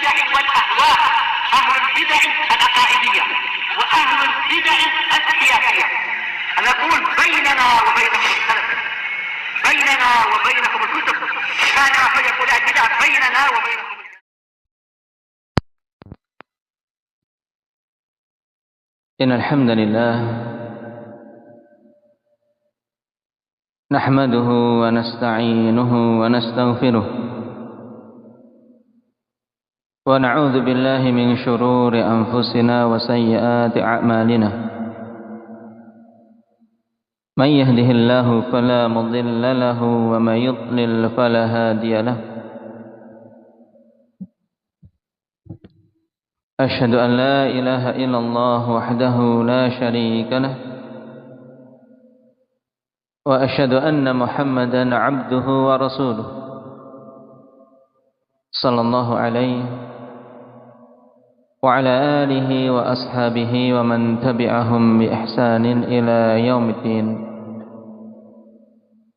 البدع والأهواء، أهل البدع العقائدية وأهل البدع السياسية. نقول بيننا وبينكم السلف، بيننا وبينكم الكتب، كان فيقول البدع بيننا وبينكم. إن الحمد لله نحمده ونستعينه ونستغفره ونعوذ بالله من شرور أنفسنا وسيئات أعمالنا. من يهده الله فلا مضل له ومن يضلل فلا هادي له. أشهد أن لا إله إلا الله وحده لا شريك له وأشهد أن محمدا عبده ورسوله صلى الله عليه وعلى آله وأصحابه ومن تبعهم بإحسان إلى يوم الدين.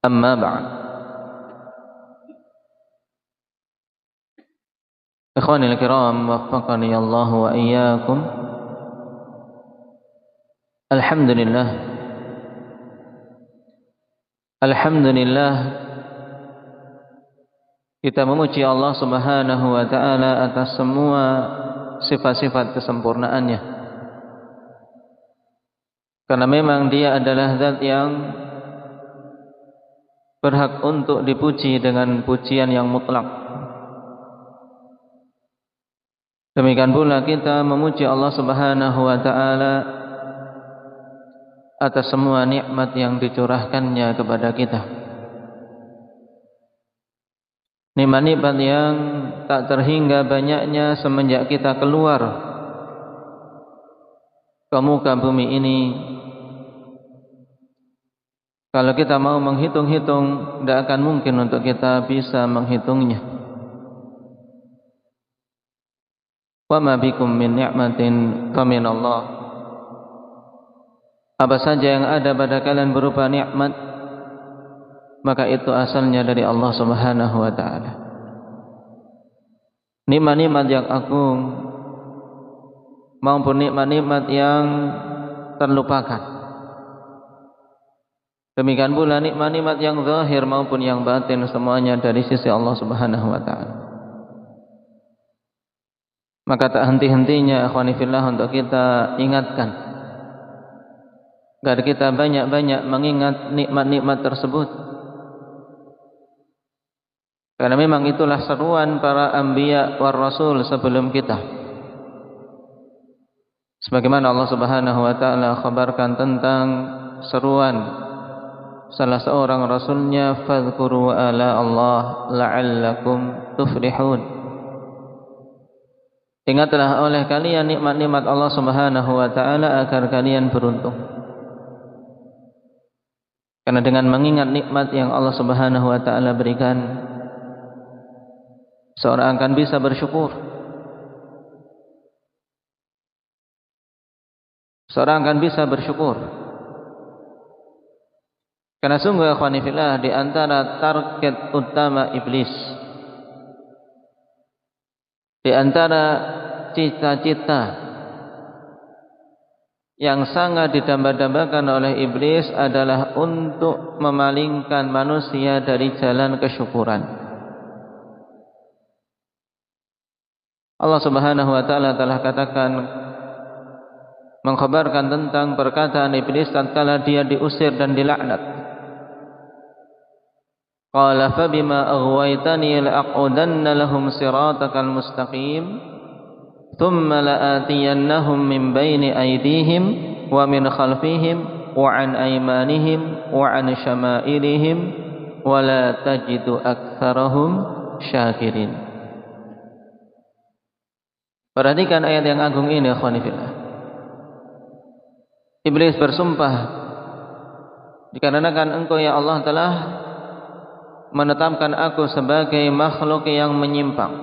أما بعد. Ikhwanil kiram, waffaqani Allah wa iyyakum. Alhamdulillah, alhamdulillah, kita memuji Allah Subhanahu wa ta'ala atas semua sifat-sifat kesempurnaannya, karena memang Dia adalah zat yang berhak untuk dipuji dengan pujian yang mutlak. Demikian pula kita memuji Allah Subhanahu wa ta'ala atas semua nikmat yang dicurahkannya kepada kita. Nikmat-nikmat yang tak terhingga banyaknya semenjak kita keluar ke muka bumi ini. Kalau kita mau menghitung-hitung, tidak akan mungkin untuk kita bisa menghitungnya. Wa ma bikum min ni'matin famin Allah. Apa saja yang ada pada kalian berupa nikmat, maka itu asalnya dari Allah Subhanahu wa ta'ala. Nikmat-nikmat yang agung maupun nikmat-nikmat yang terlupakan. Demikian pula nikmat-nikmat yang zahir maupun yang batin, semuanya dari sisi Allah Subhanahu wa ta'ala. Maka tak henti-hentinya akhwani fillah untuk kita ingatkan agar kita banyak-banyak mengingat nikmat-nikmat tersebut, karena memang itulah seruan para anbiya war rasul sebelum kita. Sebagaimana Allah Subhanahu wa ta'ala khabarkan tentang seruan salah seorang rasulnya, fadhkuru ala Allah la'allakum tuflihun. Ingatlah oleh kalian nikmat-nikmat Allah Subhanahu wa ta'ala agar kalian beruntung. Karena dengan mengingat nikmat yang Allah Subhanahu wa ta'ala berikan, seorang akan bisa bersyukur. Seorang akan bisa bersyukur. Karena sungguh akhwani fillah, di antara target utama iblis, di antara cita-cita yang sangat didamba-dambakan oleh iblis adalah untuk memalingkan manusia dari jalan kesyukuran. Allah Subhanahu wa ta'ala telah katakan, mengkhabarkan tentang perkataan iblis tatkala dia diusir dan dilaknat. Qala fabima aghwaytani la'aqudanna lahum siratakal mustaqim thumma la'atiyannahum min bayni aydihim wa min khalfihim wa an aymanihim wa an syama'ilihim wa la tajidu aktsarahum syakirin. Perhatikan ayat yang agung ini akhwani fillah. Iblis bersumpah, dikarenakan engkau ya Allah telah menetapkan aku sebagai makhluk yang menyimpang,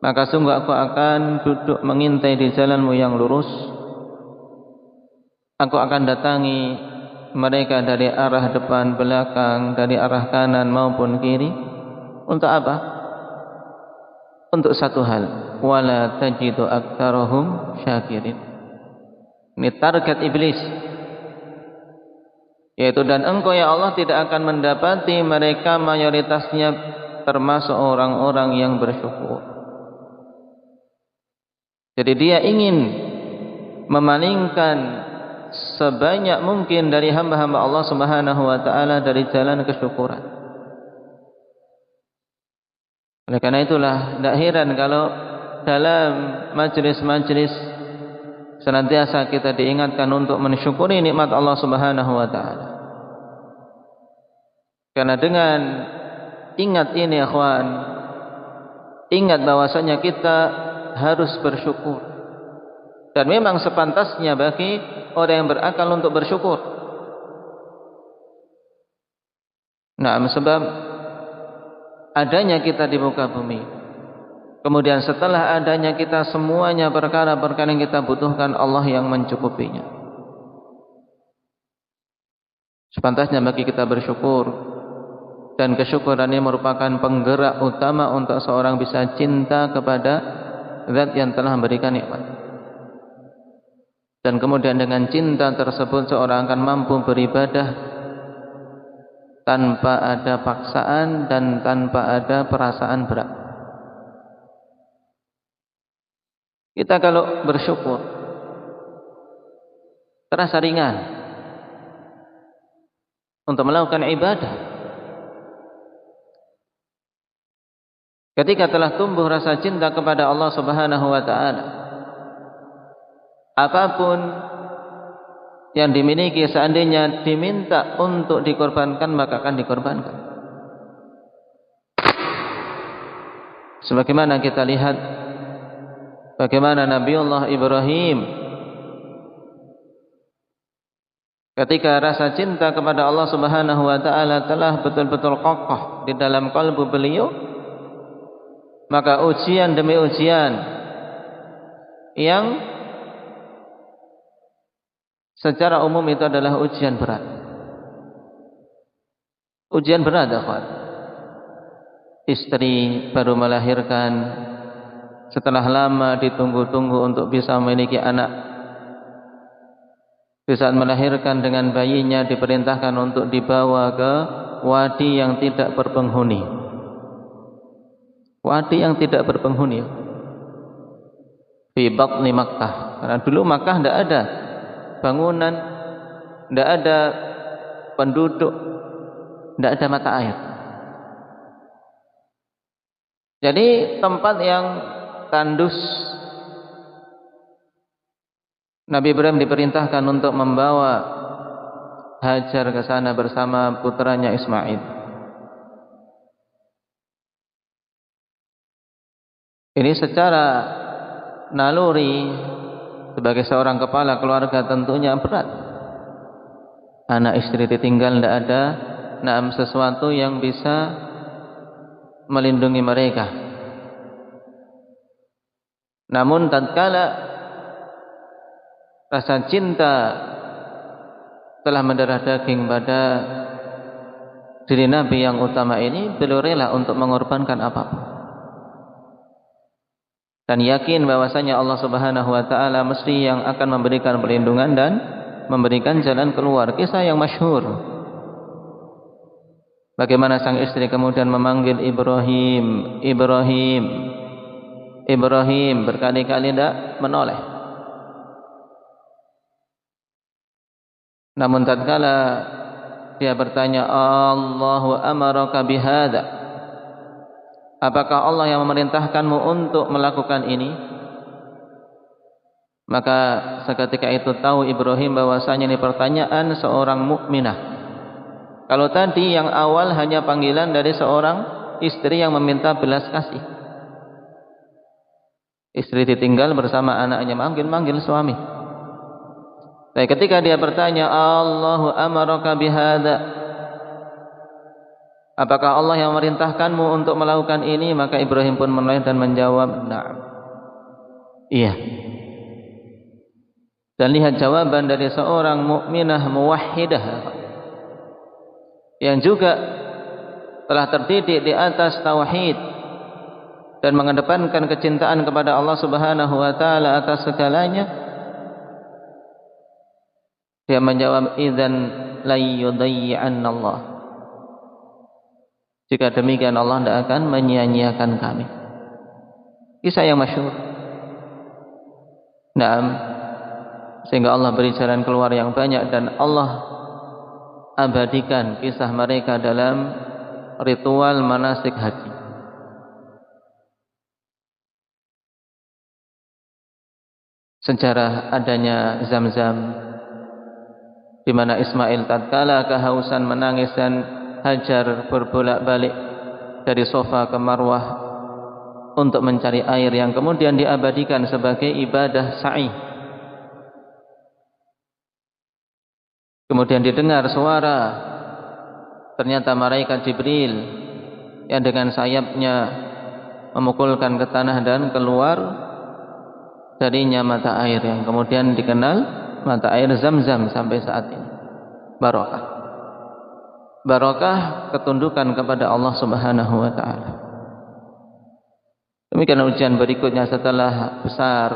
maka sungguh aku akan duduk mengintai di jalanmu yang lurus. Aku akan datangi mereka dari arah depan, belakang, dari arah kanan maupun kiri. Untuk apa? untuk satu hal, wala tajidu aktsarahum syakirin. Ini target iblis, yaitu dan engkau ya Allah tidak akan mendapati mereka mayoritasnya termasuk orang-orang yang bersyukur. Jadi dia ingin memalingkan sebanyak mungkin dari hamba-hamba Allah Subhanahu wa taala dari jalan kesyukuran. Oleh karena itulah tidak heran kalau dalam majelis-majelis senantiasa kita diingatkan untuk mensyukuri nikmat Allah Subhanahu wa taala. Karena dengan ingat ini ikhwan, ingat bahwasanya kita harus bersyukur. Dan memang sepantasnya bagi orang yang berakal untuk bersyukur. Nah, sebab adanya kita di muka bumi, kemudian setelah adanya kita semuanya perkara-perkara yang kita butuhkan Allah yang mencukupinya. Sepantasnya bagi kita bersyukur, dan kesyukuran ini merupakan penggerak utama untuk seorang bisa cinta kepada Zat yang telah memberikan nikmat. Dan kemudian dengan cinta tersebut seorang akan mampu beribadah tanpa ada paksaan dan tanpa ada perasaan berat. Kita kalau bersyukur terasa ringan untuk melakukan ibadah. Ketika telah tumbuh rasa cinta kepada Allah Subhanahu wa taala, apapun yang dimiliki seandainya diminta untuk dikorbankan maka akan dikorbankan. Sebagaimana kita lihat bagaimana Nabiullah Ibrahim ketika rasa cinta kepada Allah Subhanahu wa taala telah betul-betul kokoh di dalam kalbu beliau, maka ujian demi ujian yang secara umum itu adalah ujian berat. Ujian berat, akhwat. Istri baru melahirkan, setelah lama ditunggu-tunggu untuk bisa memiliki anak. Di saat melahirkan dengan bayinya diperintahkan untuk dibawa ke wadi yang tidak berpenghuni. Wadi yang tidak berpenghuni. Fi batni Makkah. Karena dulu Makkah tidak ada bangunan, tidak ada penduduk, tidak ada mata air. Jadi tempat yang tandus. Nabi Ibrahim diperintahkan untuk membawa Hajar ke sana bersama putranya Ismail. Ini secara naluri sebagai seorang kepala keluarga tentunya berat. Anak istri ditinggal, tidak ada sesuatu yang bisa melindungi mereka. Namun tatkala rasa cinta telah mendarah daging pada diri Nabi yang utama ini, beliau rela untuk mengorbankan apapun. Dan yakin bahwasanya Allah Subhanahu wa taala mesti yang akan memberikan perlindungan dan memberikan jalan keluar. Kisah yang masyhur. Bagaimana sang istri kemudian memanggil Ibrahim, Ibrahim, Ibrahim, berkali-kali tidak menoleh. Namun tatkala dia bertanya, Allahu amaraka bihadza, apakah Allah yang memerintahkanmu untuk melakukan ini? Maka seketika itu tahu Ibrahim bahwasanya ini pertanyaan seorang mukminah. Kalau tadi yang awal hanya panggilan dari seorang istri yang meminta belas kasih. Istri ditinggal bersama anaknya, manggil suami. Tapi ketika dia bertanya, Allahu amaraka bihadza, apakah Allah yang memerintahkanmu untuk melakukan ini? Maka Ibrahim pun menoleh dan menjawab, na'am. Iya. Dan lihat jawaban dari seorang mukminah muwahhidah yang juga telah terdidik di atas tauhid dan mengedepankan kecintaan kepada Allah Subhanahu wa taala atas segalanya, dia menjawab, idzan la yudayyi'anna Allah. Jika demikian Allah tidak akan menyia-nyiakan kami. Kisah yang masyhur. Naam, sehingga Allah beri jalan keluar yang banyak dan Allah abadikan kisah mereka dalam ritual manasik haji. Sejarah adanya Zam-Zam, di mana Ismail tatkala kehausan menangis dan Hajar berbolak-balik dari Sofa ke Marwah untuk mencari air yang kemudian diabadikan sebagai ibadah sa'i. Kemudian didengar suara, ternyata malaikat Jibril yang dengan sayapnya memukulkan ke tanah dan keluar darinya mata air yang kemudian dikenal mata air Zam-Zam sampai saat ini. Barokah ketundukan kepada Allah Subhanahu wa taala. Demikian ujian berikutnya setelah besar,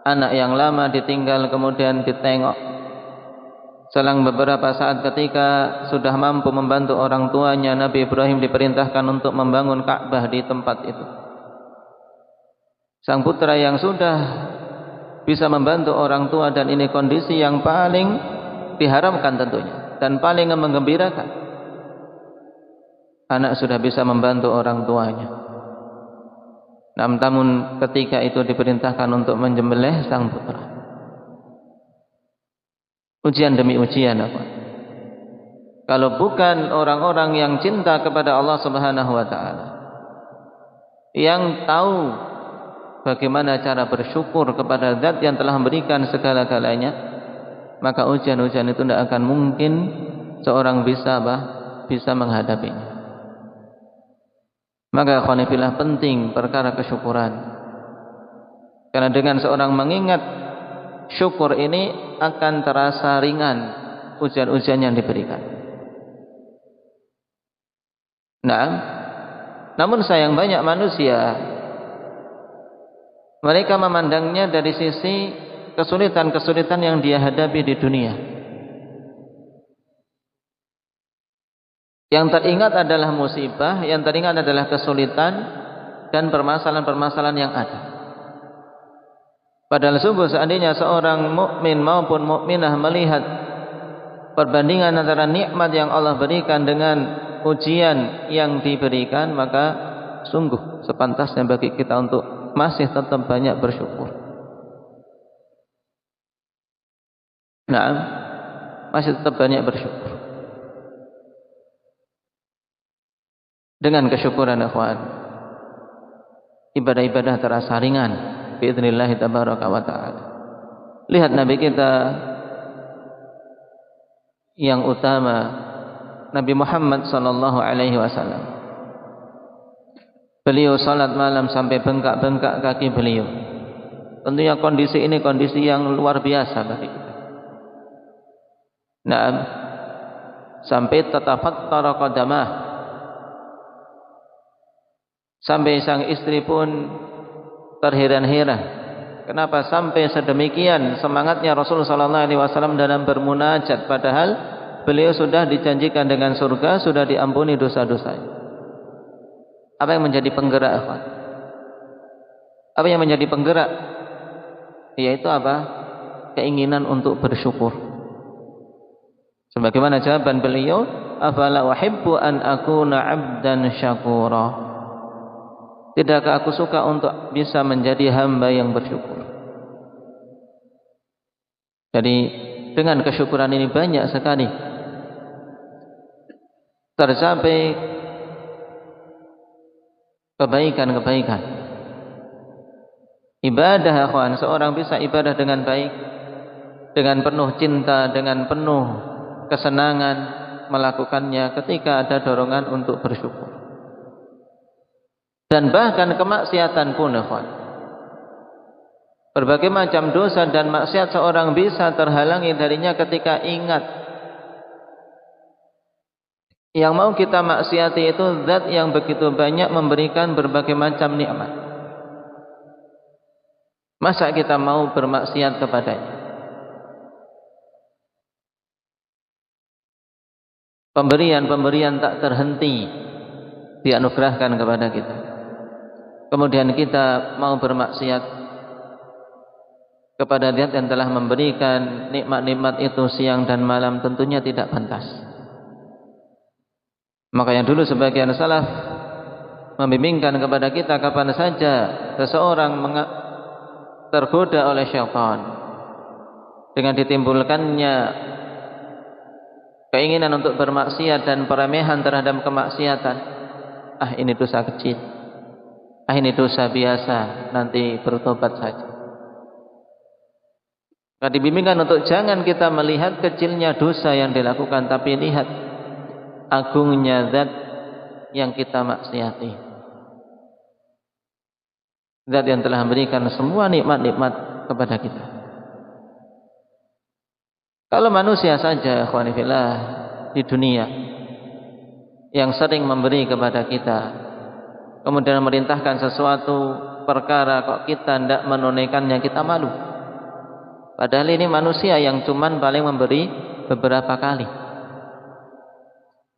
anak yang lama ditinggal kemudian ditengok. Selang beberapa saat ketika sudah mampu membantu orang tuanya, Nabi Ibrahim diperintahkan untuk membangun Ka'bah di tempat itu. Sang putra yang sudah bisa membantu orang tua, dan ini kondisi yang paling diharapkan tentunya dan paling menggembirakan. Anak sudah bisa membantu orang tuanya. Namun ketika itu diperintahkan untuk menyembelih sang putra. Ujian demi ujian apa? Kalau bukan orang-orang yang cinta kepada Allah Subhanahu wa taala, yang tahu bagaimana cara bersyukur kepada Zat yang telah memberikan segala-galanya, maka ujian-ujian itu tidak akan mungkin seorang bisa menghadapinya. Maka khonifillah penting perkara kesyukuran, karena dengan seorang mengingat syukur ini akan terasa ringan ujian-ujian yang diberikan. Namun sayang banyak manusia, mereka memandangnya dari sisi kesulitan-kesulitan yang dia hadapi di dunia. Yang teringat adalah musibah, yang teringat adalah kesulitan dan permasalahan-permasalahan yang ada. Padahal sungguh seandainya seorang mukmin maupun mukminah melihat perbandingan antara nikmat yang Allah berikan dengan ujian yang diberikan, maka sungguh sepantasnya bagi kita untuk masih tetap banyak bersyukur. Masih tetap banyak bersyukur. Dengan kesyukuran ikhwan, ibadah-ibadah terasa ringan biidznillah tabaraka wa taala. Lihat Nabi kita yang utama, Nabi Muhammad sallallahu alaihi wasallam. Beliau salat malam sampai bengkak-bengkak kaki beliau. Tentunya kondisi ini kondisi yang luar biasa bagi kita. Sampai tatafattara qadamah, sampai sang istri pun terheran-heran. Kenapa sampai sedemikian semangatnya Rasulullah sallallahu alaihi wasallam dalam bermunajat, padahal beliau sudah dijanjikan dengan surga, sudah diampuni dosa-dosanya. Apa yang menjadi penggerak, Pak? Apa yang menjadi penggerak? Yaitu apa? Keinginan untuk bersyukur. Sebagaimana jawaban beliau, afala uhibbu an akuna 'abdan syakura. Tidakkah aku suka untuk bisa menjadi hamba yang bersyukur? Jadi dengan kesyukuran ini banyak sekali tercapai kebaikan-kebaikan. Ibadah, akhwan, seorang bisa ibadah dengan baik, dengan penuh cinta, dengan penuh kesenangan melakukannya ketika ada dorongan untuk bersyukur. Dan bahkan kemaksiatan pun, akhwan, berbagai macam dosa dan maksiat seorang bisa terhalangi darinya ketika ingat Yang mau kita maksiati itu zat yang begitu banyak memberikan berbagai macam nikmat. Masa kita mau bermaksiat kepadanya? Pemberian-pemberian tak terhenti dianugerahkan kepada kita. Kemudian kita mau bermaksiat kepada Dia yang telah memberikan nikmat-nikmat itu siang dan malam, tentunya tidak pantas. Maka yang dulu sebagian salaf membimbingkan kepada kita, kapan saja seseorang tergoda oleh syaitan dengan ditimbulkannya keinginan untuk bermaksiat dan peremehan terhadap kemaksiatan, ini dosa kecil, ini dosa biasa, nanti bertobat saja. Maka dibimbingkan untuk jangan kita melihat kecilnya dosa yang dilakukan, tapi lihat agungnya zat yang kita maksiati, zat yang telah memberikan semua nikmat-nikmat kepada kita. Kalau manusia saja, ikhwani fillah, di dunia yang sering memberi kepada kita, kemudian memerintahkan sesuatu perkara kok kita tidak menunaikannya, kita malu. Padahal ini manusia yang cuman paling memberi beberapa kali.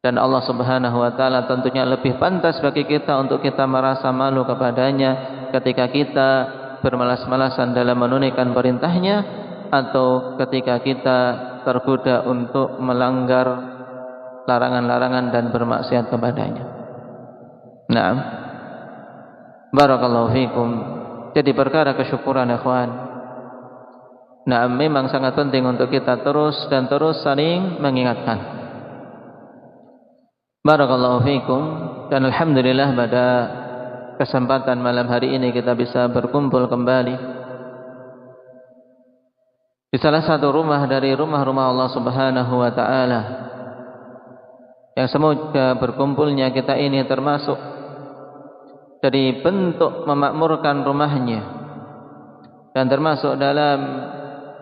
Dan Allah Subhanahu wa taala tentunya lebih pantas bagi kita untuk kita merasa malu kepadanya ketika kita bermalas-malasan dalam menunaikan perintahnya, atau ketika kita tergoda untuk melanggar larangan-larangan dan bermaksiat kepadanya. Naam. Barakallahu fikum. Jadi perkara kesyukuran, ikhwan, naam, memang sangat penting untuk kita terus dan terus saling mengingatkan. Barakallahu fikum. Dan alhamdulillah pada kesempatan malam hari ini kita bisa berkumpul kembali di salah satu rumah dari rumah-rumah Allah Subhanahu wa taala, yang semoga berkumpulnya kita ini termasuk dari bentuk memakmurkan rumahnya, dan termasuk dalam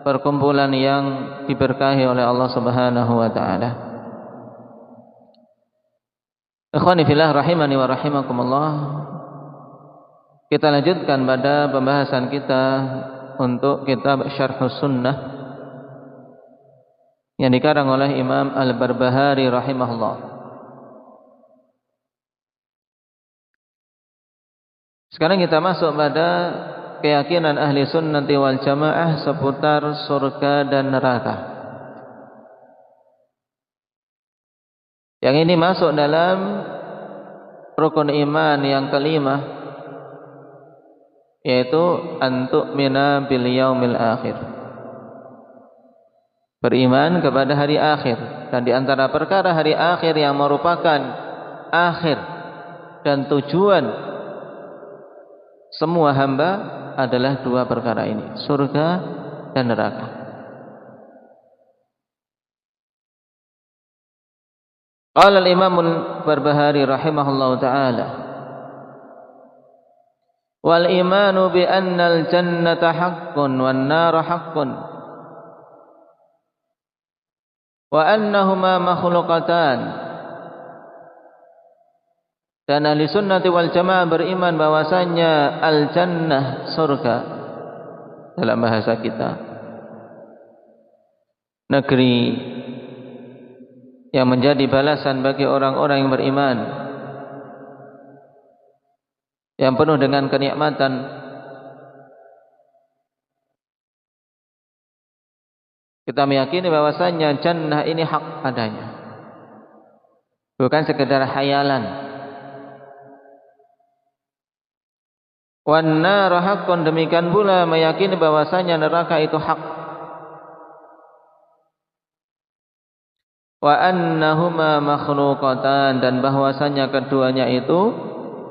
perkumpulan yang diberkahi oleh Allah Subhanahu wa taala. Ikhwani fillah rahimani wa rahimakumullah. Kita lanjutkan pada pembahasan kita untuk kitab Syarhus Sunnah yang dikarang oleh Imam Al-Barbahari rahimahullah. Sekarang kita masuk pada keyakinan ahli sunnati wal jamaah seputar surga dan neraka. Yang ini masuk dalam rukun iman yang kelima, yaitu antu'mina bil yaumil akhir, beriman kepada hari akhir. Dan di antara perkara hari akhir yang merupakan akhir dan tujuan semua hamba adalah dua perkara ini, surga dan neraka. Qala al-Imam al-Barbahari rahimahullahu ta'ala, wal imanu bi annal jannata haqqun wan nara haqqun wa annahuma makhluqatan. Dan ahli sunnati wal jamaah beriman bahwasanya al jannah, surga, dalam bahasa kita negeri yang menjadi balasan bagi orang-orang yang beriman, yang penuh dengan kenikmatan. Kita meyakini bahwasanya jannah ini hak adanya, bukan sekedar khayalan. Wan nar haqqun, demikian pula meyakini bahwasanya neraka itu hak. Wa annahuma makhluqatan, dan bahwasanya keduanya itu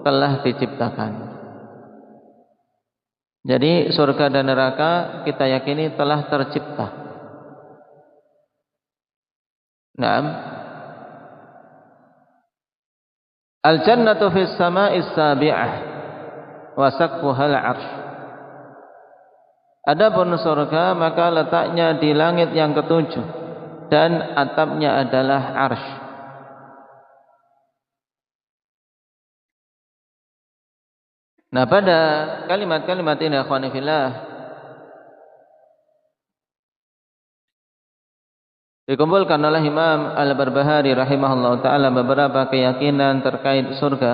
telah diciptakan. Jadi surga dan neraka kita yakini telah tercipta. Naam. Al-jannatu fis sama'is sabi'ah wa saqfuhal 'arsy. Adapun surga maka letaknya di langit yang ketujuh dan atapnya adalah 'arsy. Nah, pada kalimat-kalimat ini akhwani fillah dikumpulkan oleh Imam Al-Barbahari rahimahullah taala beberapa keyakinan terkait surga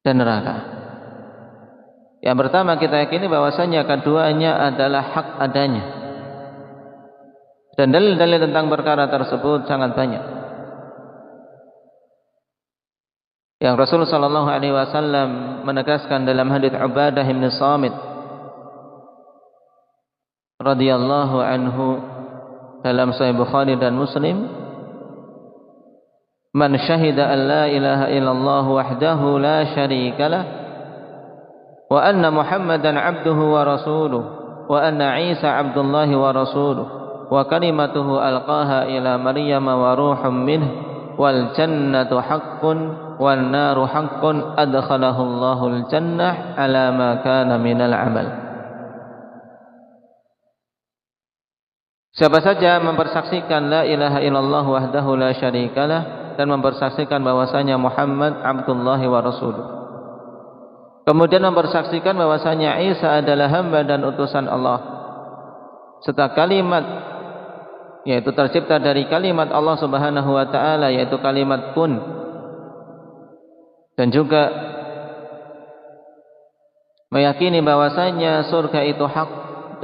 dan neraka. Yang pertama, kita yakini bahwasanya keduanya adalah hak adanya. Dan dalil-dalil tentang perkara tersebut sangat banyak. Yang Rasulullah sallallahu alaihi wasallam menegaskan dalam hadits Ubadah bin Samit radhiyallahu anhu dalam Sahih Bukhari dan Muslim, "Man syahida an la ilaha illallah wahdahu la syarika lah wa anna Muhammadan 'abduhu wa rasuluh wa anna Isa 'abdullahi wa rasuluh wa kalimatuhu alqaha ila Maryam wa ruhum minhu wal jannatu haqqun wan naru haqqun adkhalahu Allahul jannah ala ma kana minal amal." Siapa saja mempersaksikan la ilaha illallah wahdahu la syarikalah dan mempersaksikan bahwasanya Muhammad Abdullah wa rasuluh, kemudian mempersaksikan bahwasanya Isa adalah hamba dan utusan Allah, serta kalimat yaitu tercipta dari kalimat Allah Subhanahu wa taala yaitu kalimat kun, dan juga meyakini bahwasanya surga itu hak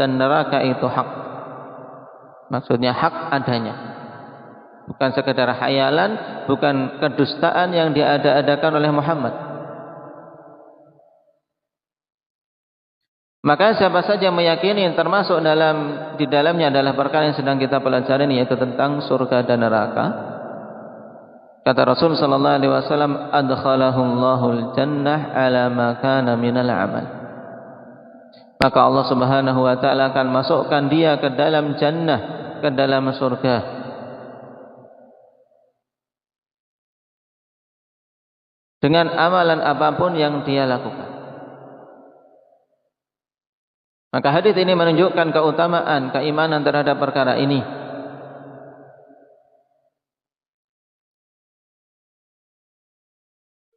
dan neraka itu hak. Maksudnya hak adanya, bukan sekedar khayalan, bukan kedustaan yang diada-adakan oleh Muhammad. Maka siapa saja meyakini termasuk di dalamnya adalah perkara yang sedang kita pelajari, yaitu tentang surga dan neraka. Kata Rasul sallallahu alaihi wasallam, adkhalahumul jannah ala ma kana minal amal. Maka Allah Subhanahu wa taala akan masukkan dia ke dalam jannah, ke dalam surga, dengan amalan apapun yang dia lakukan. Maka hadis ini menunjukkan keutamaan keimanan terhadap perkara ini.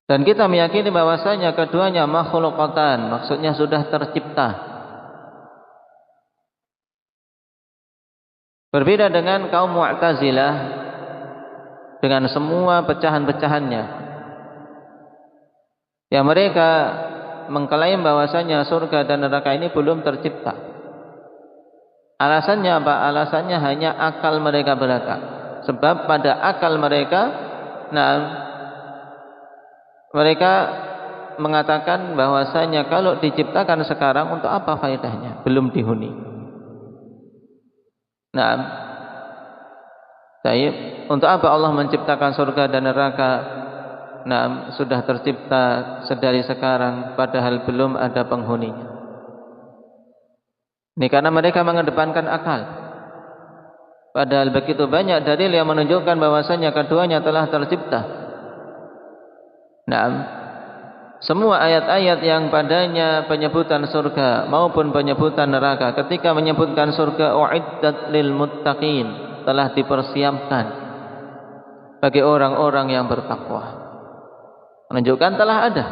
Dan kita meyakini bahwasanya keduanya makhlukatan, maksudnya sudah tercipta. Berbeda dengan kaum Mu'tazilah dengan semua pecahan-pecahannya, yang mereka mengklaim bahwasanya surga dan neraka ini belum tercipta. Alasannya apa? Alasannya hanya akal mereka belaka. Sebab pada akal mereka, mereka mengatakan bahwasanya kalau diciptakan sekarang untuk apa faedahnya? Belum dihuni. Untuk apa Allah menciptakan surga dan neraka? Sudah tercipta sedari sekarang padahal belum ada penghuninya. Ini karena mereka mengedepankan akal. Padahal begitu banyak dalil yang menunjukkan bahwasanya keduanya telah tercipta. Semua ayat-ayat yang padanya penyebutan surga maupun penyebutan neraka, ketika menyebutkan surga uiddat lil muttaqin, telah dipersiapkan bagi orang-orang yang bertakwa, menunjukkan telah ada.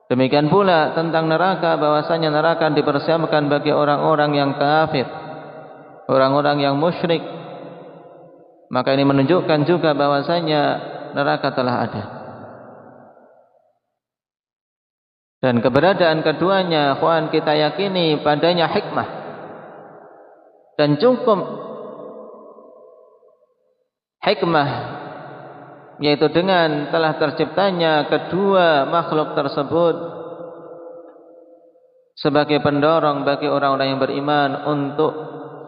Demikian pula tentang neraka, bahwasanya neraka dipersiapkan bagi orang-orang yang kafir, orang-orang yang musyrik. Maka ini menunjukkan juga bahwasanya neraka telah ada. Dan keberadaan keduanya, ikhwan, kita yakini padanya hikmah. Dan cukup hikmah, yaitu dengan telah terciptanya kedua makhluk tersebut sebagai pendorong bagi orang-orang yang beriman untuk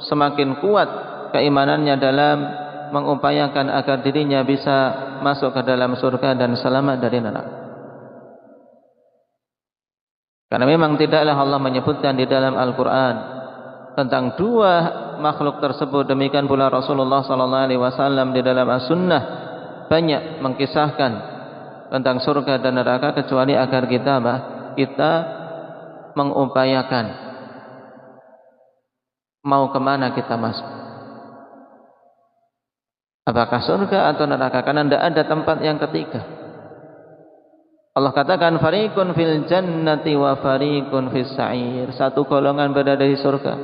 semakin kuat keimanannya dalam mengupayakan agar dirinya bisa masuk ke dalam surga dan selamat dari neraka. Karena memang tidaklah Allah menyebutkan di dalam Al-Quran tentang dua makhluk tersebut. Demikian pula Rasulullah SAW di dalam As-Sunnah banyak mengkisahkan tentang surga dan neraka, kecuali agar kita mengupayakan mau kemana kita masuk, apakah surga atau neraka, karena tidak ada tempat yang ketiga. Allah katakan fariqun fil jannati wa fariqun fis sa'ir. Satu golongan berada di surga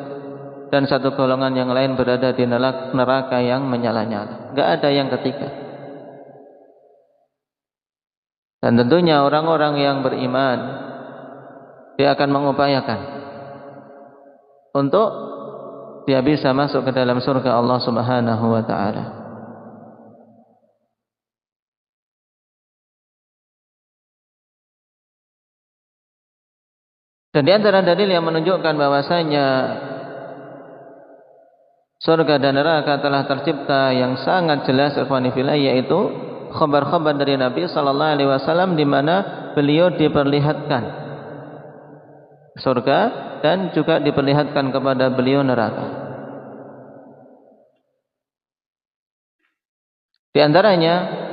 dan satu golongan yang lain berada di neraka yang menyala-nyala. Enggak ada yang ketiga. Dan tentunya orang-orang yang beriman dia akan mengupayakan untuk dia bisa masuk ke dalam surga Allah Subhanahu wa taala. Dan di antara dalil yang menunjukkan bahwasanya surga dan neraka telah tercipta yang sangat jelas ikhwani fillah, yaitu khabar-khabar dari Nabi sallallahu alaihi wasallam di mana beliau diperlihatkan surga dan juga diperlihatkan kepada beliau neraka. Di antaranya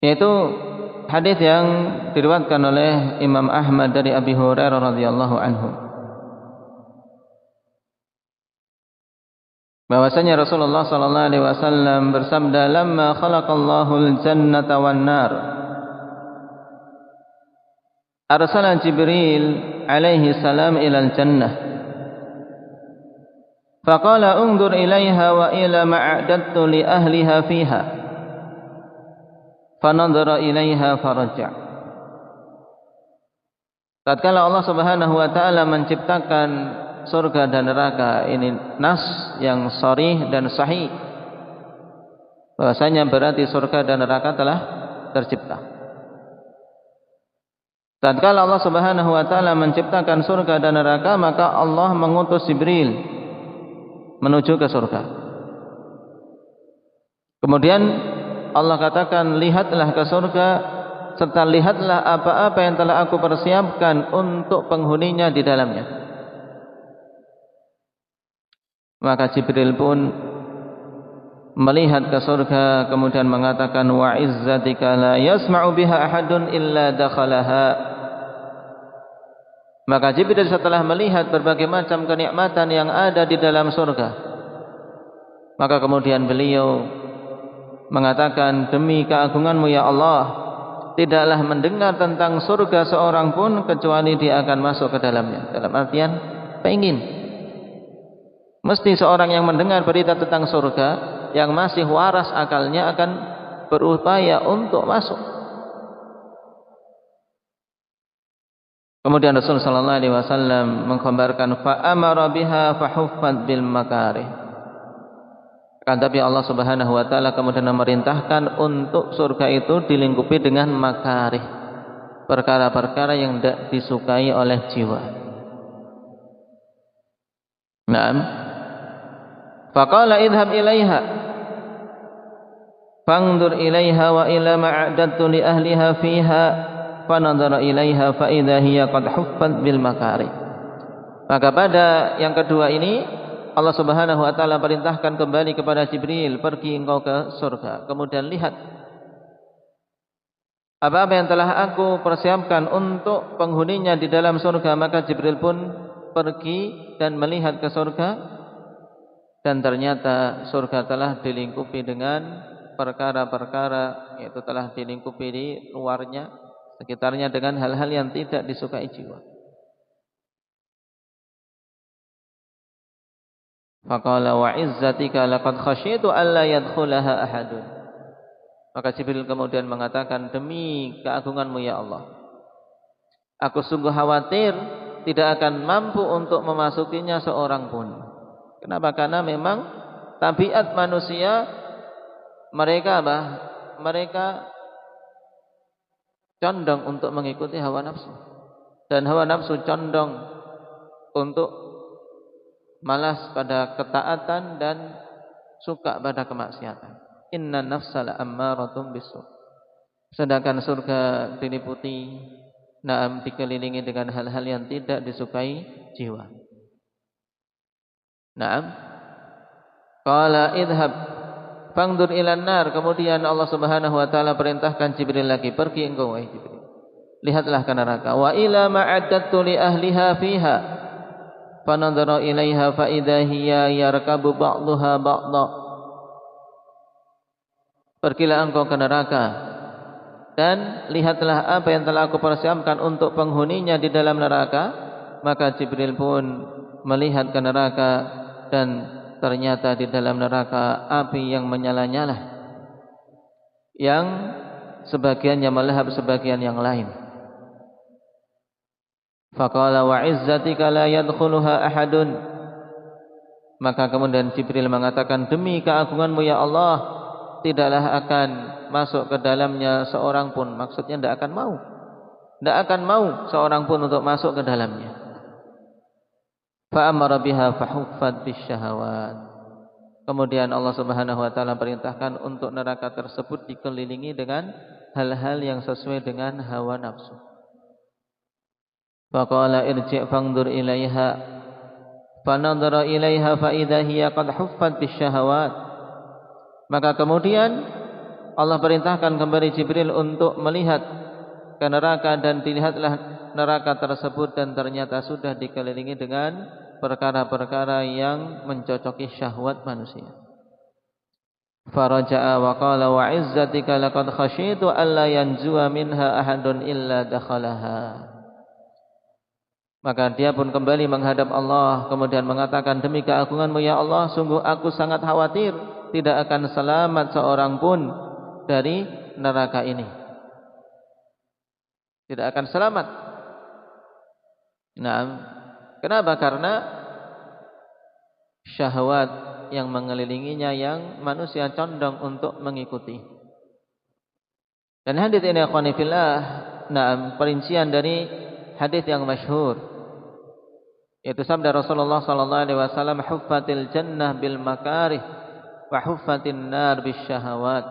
yaitu hadis yang diriwayatkan oleh Imam Ahmad dari Abi Hurairah radhiyallahu anhu, bahwasanya Rasulullah sallallahu alaihi wasallam bersabda, "Lamma khalaqallahu al-jannata wan nar, arsala Jibril alaihi salam ila al-jannah, faqala unzur ilaiha wa ila ma'adattu li ahliha fiha." Fanadhara ilaiha faraja. Tatkala Allah Subhanahu wa taala menciptakan surga dan neraka, ini nas yang sharih dan sahih bahwasanya berarti surga dan neraka telah tercipta. Tatkala Allah Subhanahu wa taala menciptakan surga dan neraka, maka Allah mengutus Jibril menuju ke surga. Kemudian Allah katakan, lihatlah ke surga serta lihatlah apa-apa yang telah aku persiapkan untuk penghuninya di dalamnya. Maka Jibril pun melihat ke surga kemudian mengatakan, wa izzatika la yasma'u biha ahadun illa dakhalaha. Maka Jibril setelah melihat berbagai macam kenikmatan yang ada di dalam surga, maka kemudian beliau mengatakan, demi keagunganmu ya Allah, tidaklah mendengar tentang surga seorang pun kecuali dia akan masuk ke dalamnya. Dalam artian pengen, mesti seorang yang mendengar berita tentang surga yang masih waras akalnya akan berupaya untuk masuk. Kemudian Rasulullah sallallahu alaihi wasallam mengkhabarkan, fa amara biha fa huffat bil makarih. Kan tapi Allah Subhanahu wa taala kemudian memerintahkan untuk surga itu dilingkupi dengan makarih, perkara-perkara yang tidak disukai oleh jiwa. Naam. Faqala idhhab ilaiha fanzur ilaiha wa ila ma'adattu li ahliha fiha fanadhara ilaiha fa idza hiya qad huffat bil makarih. Maka pada yang kedua ini Allah Subhanahu wa taala perintahkan kembali kepada Jibril, pergi engkau ke surga, kemudian lihat apa-apa yang telah aku persiapkan untuk penghuninya di dalam surga. Maka Jibril pun pergi dan melihat ke surga, dan ternyata surga telah dilingkupi dengan perkara-perkara, yaitu telah dilingkupi di luarnya, sekitarnya dengan hal-hal yang tidak disukai jiwa. Faqala wa izzatika laqad khasyitu alla yadkhulaha ahadun. Maka Jibril kemudian mengatakan, demi keagunganmu ya Allah, aku sungguh khawatir tidak akan mampu untuk memasukinya seorang pun. Kenapa? Karena memang tabiat manusia mereka condong untuk mengikuti hawa nafsu, dan hawa nafsu condong untuk malas pada ketaatan dan suka pada kemaksiatan. Inna nafsa la'ammaratun bisu. Sedangkan surga diliputi, dikelilingi dengan hal-hal yang tidak disukai jiwa. Naam. Qala idhab fangdur ilan nar. Kemudian Allah Subhanahu wa taala perintahkan Jibril lagi, pergi engkau wahai Jibril, lihatlah ke neraka. Wa ila ma'adattu li ahliha fiha. fanadhara ilaiha fa idza hiya yarkabu ba'daha ba'dha. Pergilah engkau ke neraka dan lihatlah apa yang telah aku persiapkan untuk penghuninya di dalam neraka. Maka Jibril pun melihat ke neraka dan ternyata di dalam neraka api yang menyala-nyala, yang sebagiannya melahap sebagian yang lain. Faqala wa izzatika la yadkhuluha ahadun. Maka kemudian Jibril mengatakan, demi keagunganmu ya Allah, tidaklah akan masuk ke dalamnya seorang pun. Maksudnya tidak akan mau. Tidak akan mau seorang pun untuk masuk ke dalamnya. Fa'amara biha fahuffat bisyahawat. Kemudian Allah Subhanahu wa taala perintahkan untuk neraka tersebut dikelilingi dengan hal-hal yang sesuai dengan hawa nafsu. Faqala irji' fangdur ilaiha. Fanadhara ilaiha fa idza hiya qad huffat bisyahawat. Maka kemudian Allah perintahkan kembali Jibril untuk melihat ke neraka, dan dilihatlah neraka tersebut dan ternyata sudah dikelilingi dengan perkara-perkara yang mencocoki syahwat manusia. Faraja'a wa qala wa izzatika laqad khasyitu alla yanzuwa minha ahadun illa dakhalaha. Maka dia pun kembali menghadap Allah kemudian mengatakan, demi keagunganmu ya Allah, sungguh aku sangat khawatir tidak akan selamat seorang pun dari neraka ini. Tidak akan selamat. Nah, kenapa? Karena syahwat yang mengelilinginya yang manusia condong untuk mengikuti. Dan hadis ini akhwani fillah, nah, perincian dari hadis yang masyhur, yaitu sabda Rasulullah sallallahu alaihi wasallam, huffatil jannah bil makarih wa huffatin nar bis syahawat.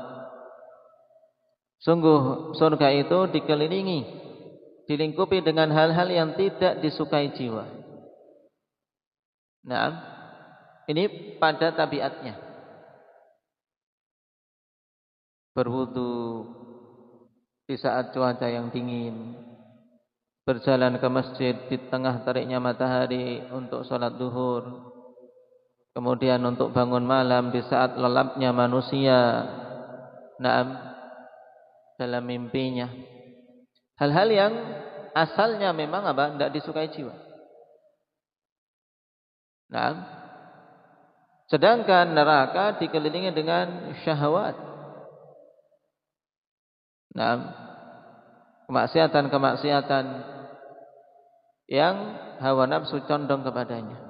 Sungguh surga itu dikelilingi, dilingkupi dengan hal-hal yang tidak disukai jiwa. Nah, ini pada tabiatnya. Berwudu di saat cuaca yang dingin, berjalan ke masjid di tengah teriknya matahari untuk sholat duhur, kemudian untuk bangun malam di saat lelapnya manusia, naam, dalam mimpinya. Hal-hal yang asalnya memang apa? Tidak disukai jiwa. Nah, sedangkan neraka dikelilingi dengan syahwat. Nah, kemaksiatan-kemaksiatan yang hawa nafsu condong kepadanya.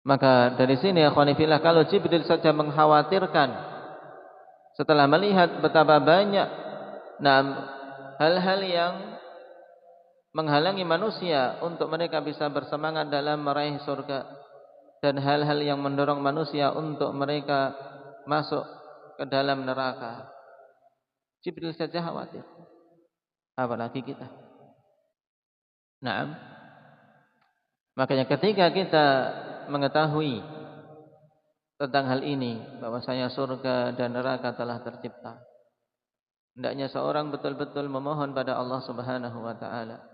Maka dari sini akhwani fillah, kalau Jibril saja mengkhawatirkan setelah melihat betapa banyak hal-hal yang menghalangi manusia untuk mereka bisa bersemangat dalam meraih surga, dan hal-hal yang mendorong manusia untuk mereka masuk ke dalam neraka, Jibril saja khawatir, apalagi kita. Nah, makanya ketika kita mengetahui tentang hal ini, bahwasanya surga dan neraka telah tercipta, hendaknya seorang betul-betul memohon pada Allah Subhanahu wa taala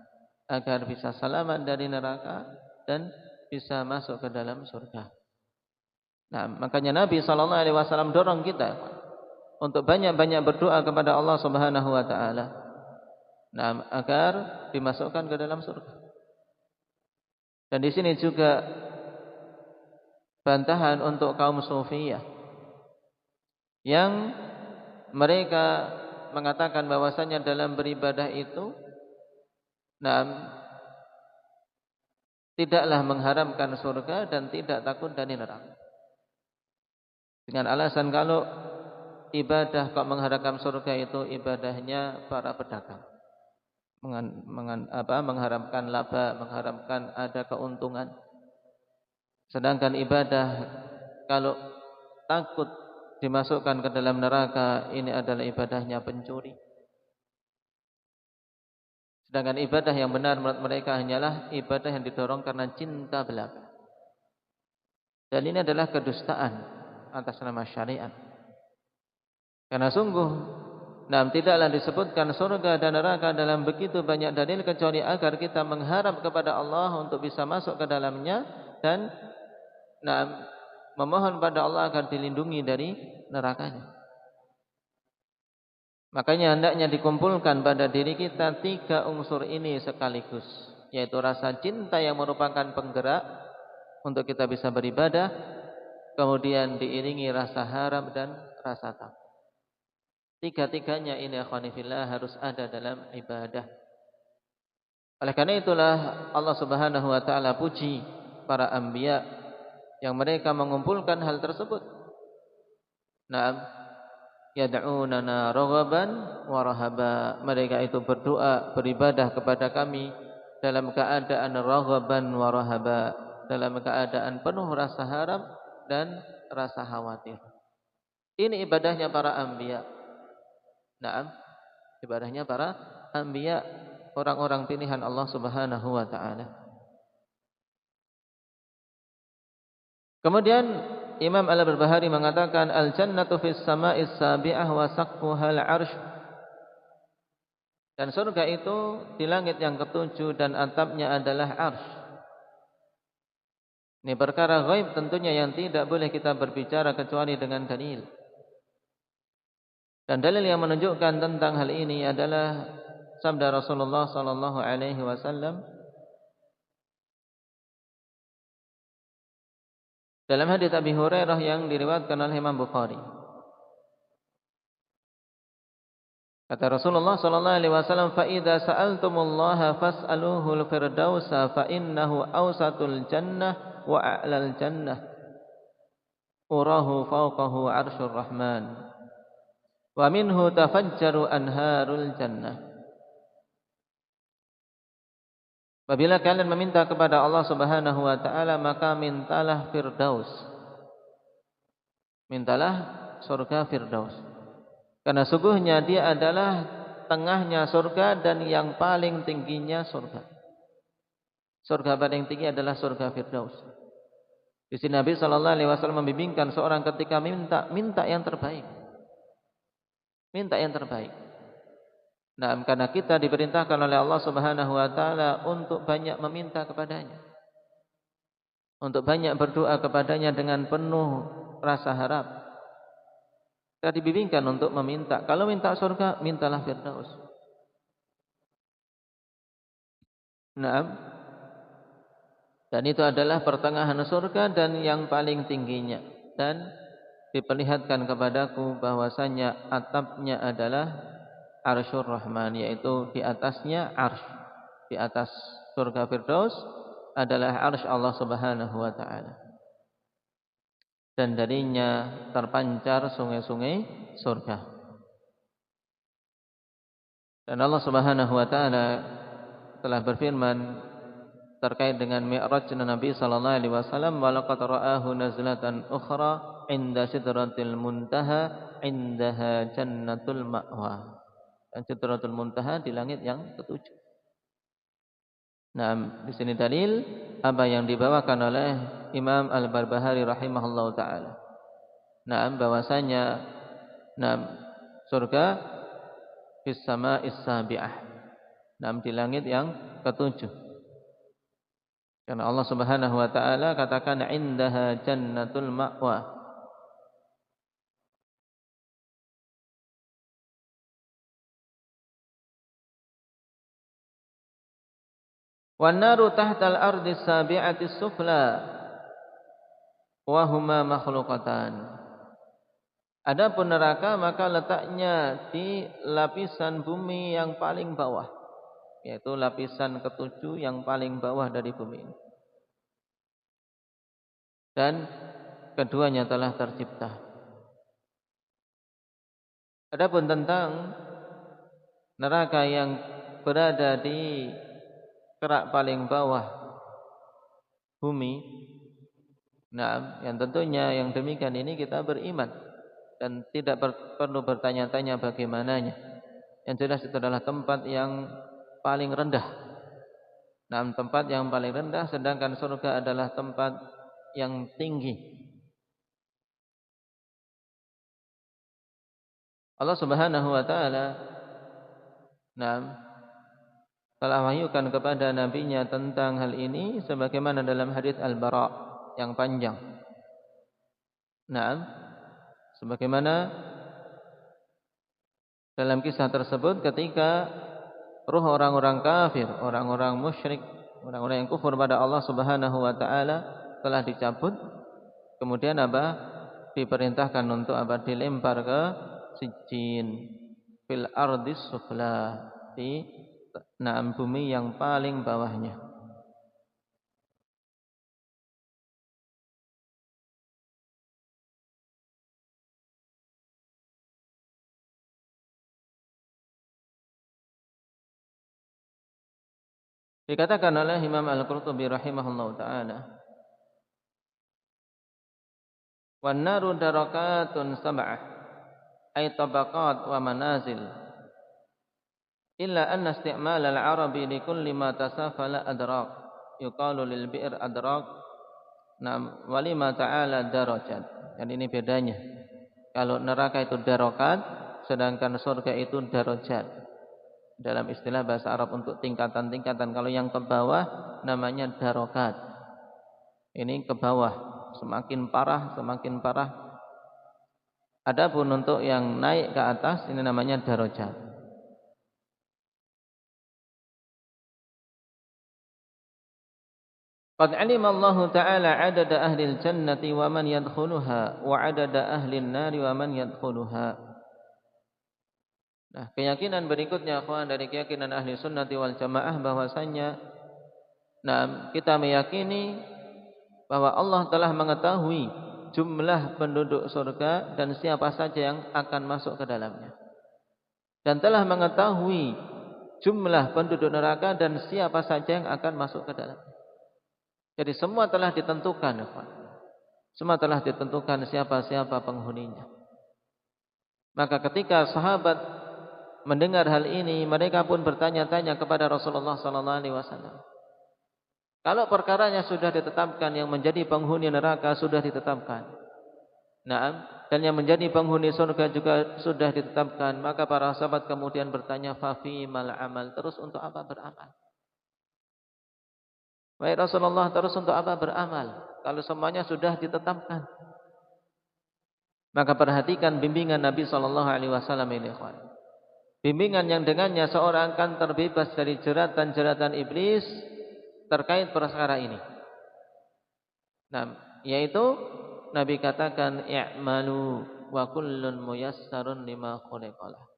agar bisa selamat dari neraka dan bisa masuk ke dalam surga. Nah, makanya Nabi sallallahu alaihi wasallam dorong kita untuk banyak-banyak berdoa kepada Allah Subhanahu wa taala, nah, agar dimasukkan ke dalam surga. Dan di sini juga bantahan untuk kaum sufiyah yang mereka mengatakan bahwasanya dalam beribadah itu tidaklah mengharamkan surga dan tidak takut dari neraka, dengan alasan kalau ibadah kok mengharapkan surga itu ibadahnya para pedagang, mengharapkan laba, mengharapkan ada keuntungan. Sedangkan ibadah kalau takut dimasukkan ke dalam neraka, ini adalah ibadahnya pencuri. Sedangkan ibadah yang benar menurut mereka hanyalah ibadah yang didorong karena cinta belaka. Dan ini adalah kedustaan atas nama syariat. Karena sungguh Nah, tidaklah disebutkan surga dan neraka dalam begitu banyak dalil kecuali agar kita mengharap kepada Allah untuk bisa masuk ke dalamnya dan memohon pada Allah agar dilindungi dari nerakanya. Makanya hendaknya dikumpulkan pada diri kita 3 unsur ini sekaligus, yaitu rasa cinta yang merupakan penggerak untuk kita bisa beribadah, kemudian diiringi rasa harap dan rasa takut. 3-tiganya ini akhwanifillah harus ada dalam ibadah. Oleh karena itulah Allah Subhanahu wa taala puji para anbiya yang mereka mengumpulkan hal tersebut. Naam, yad'unana raghaban wa rahaba. Mereka itu berdoa, beribadah kepada kami dalam keadaan raghaban wa rahaba, dalam keadaan penuh rasa harap dan rasa khawatir. Ini ibadahnya para anbiya. Naam, ibadahnya para anbiya, orang-orang pilihan Allah Subhanahu wa taala. Kemudian Imam Al-Barbahari mengatakan al-jannatu fis sama'is sabi'ah wa saqfuha al-'arsy. Dan surga itu di langit yang ketujuh dan atapnya adalah 'arsy. Ini perkara ghaib tentunya yang tidak boleh kita berbicara kecuali dengan dalil. Dan dalil yang menunjukkan tentang hal ini adalah sabda Rasulullah sallallahu alaihi wasallam dalam hadits Abi Hurairah yang diriwayatkan oleh Imam Bukhari. Kata Rasulullah sallallahu alaihi wasallam, "Fa idza sa'altumullaha fas'aluhul firdausa fa innahu awsatul jannah wa a'lal jannah. Urahu fawqahu 'arsyur rahman. Wa minhu tafajjaru anharul jannah." Apabila kalian meminta kepada Allah Subhanahu wa taala, maka mintalah firdaus. Mintalah surga firdaus. Karena sungguhnya dia adalah tengahnya surga dan yang paling tingginya surga. Surga paling tinggi adalah surga firdaus. Di sini Nabi sallallahu alaihi wasallam membimbingkan seorang ketika minta yang terbaik. Minta yang terbaik. Nah, karena kita diperintahkan oleh Allah Subhanahu wa taala untuk banyak meminta kepadanya. Untuk banyak berdoa kepadanya dengan penuh rasa harap. Kita dibimbingkan untuk meminta. Kalau minta surga, mintalah firdaus. Nah, dan itu adalah pertengahan surga dan yang paling tingginya. Dan diperlihatkan kepadaku bahwasanya atapnya adalah Arsyur Rahman, yaitu di atasnya arsy. Di atas surga firdaus adalah arsy Allah Subhanahu wa taala. Dan darinya terpancar sungai-sungai surga. Dan Allah Subhanahu wa taala telah berfirman terkait dengan Mi'raj Nabi sallallahu alaihi wasallam, "Wa laqad ra'ahu nazlatan ukhra 'inda sidratil muntaha 'indaha jannatul ma'wa." Dan Sidratul Muntaha di langit yang ketujuh. Nah, di sini dalil apa yang dibawakan oleh Imam Al-Barbahari rahimahullahu taala. Nah, bahwasanya surga fis sama'is sabi'ah. Nah, di langit yang ketujuh. Karena Allah Subhanahu wa taala katakan indaha jannatul ma'wa. Wan naru tahtal ardi sabi'ati sufla wa huma makhluqatan. Adapun neraka maka letaknya di lapisan bumi yang paling bawah, yaitu lapisan ketujuh yang paling bawah dari bumi ini. Dan keduanya telah tercipta. Adapun tentang neraka yang berada di kerak paling bawah bumi, nah, yang tentunya yang demikian ini kita beriman dan tidak perlu bertanya-tanya bagaimananya. Yang jelas itu adalah tempat yang paling rendah. Nah, tempat yang paling rendah, sedangkan surga adalah tempat yang tinggi. Allah Subhanahu wa taala telah wahyukan kepada nabinya tentang hal ini sebagaimana dalam hadis Al-Bara yang panjang. Sebagaimana dalam kisah tersebut ketika ruh orang-orang kafir, orang-orang musyrik, orang-orang yang kufur pada Allah Subhanahu wa taala telah dicabut, kemudian diperintahkan untuk dilempar ke Sijjin fil ardis sufla, di bumi yang paling bawahnya. Dikatakan oleh Imam Al-Qurtubi rahimahullahu taala, "Wan naru darakatun sab'ah, ay tabaqat wa manazil. Illa anna isti'mal al-Arabi li kulli ma tasafala adrak. Yuqalu lil bi'r adrak, wa lima ta'ala darajat." Dan ini bedanya. Kalau neraka itu darokat, sedangkan surga itu darajat. Dalam istilah bahasa Arab untuk tingkatan-tingkatan. Kalau yang ke bawah namanya darokat. Ini ke bawah, semakin parah, semakin parah. Adapun untuk yang naik ke atas ini namanya darajat. Qad 'alima Allah Ta'ala 'adada ahli al-jannati wa man yadkhuluha wa 'adada ahli an-nari wa man yadkhuluha. Nah, keyakinan berikutnya akhwan dari keyakinan ahli sunnati wal jamaah bahwasanya kita meyakini bahwa Allah telah mengetahui jumlah penduduk surga dan siapa saja yang akan masuk ke dalamnya. Dan telah mengetahui jumlah penduduk neraka dan siapa saja yang akan masuk ke dalamnya. Jadi semua telah ditentukan, akhwan. Semua telah ditentukan siapa-siapa penghuninya. Maka ketika sahabat mendengar hal ini, mereka pun bertanya-tanya kepada Rasulullah sallallahu alaihi wasallam. Kalau perkaranya sudah ditetapkan, yang menjadi penghuni neraka sudah ditetapkan. Dan yang menjadi penghuni surga juga sudah ditetapkan, maka para sahabat kemudian bertanya, fa fimal amal? Terus untuk apa beramal? Wahai Rasulullah, terus untuk apa beramal kalau semuanya sudah ditetapkan? Maka perhatikan bimbingan Nabi sallallahu alaihi wasallam ini, ikhwan. Bimbingan yang dengannya seorang akan terbebas dari jeratan-jeratan iblis terkait perkara ini. Yaitu Nabi katakan, i'malu wa kullun muyassarun lima khuliqalah.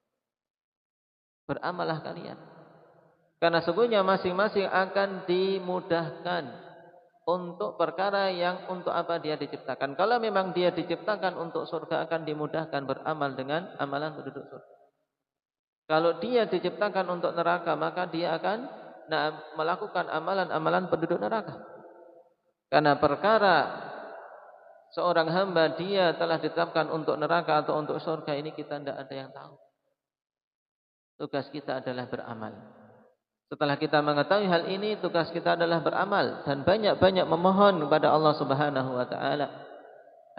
Beramalah kalian, karena sesungguhnya masing-masing akan dimudahkan untuk perkara yang untuk apa dia diciptakan. Kalau memang dia diciptakan untuk surga, akan dimudahkan beramal dengan amalan penduduk surga. Kalau dia diciptakan untuk neraka, maka dia akan melakukan amalan-amalan penduduk neraka. Karena perkara seorang hamba dia telah ditetapkan untuk neraka atau untuk surga, ini kita tidak ada yang tahu. Tugas kita adalah beramal. Setelah kita mengetahui hal ini, tugas kita adalah beramal dan banyak-banyak memohon kepada Allah Subhanahu wa taala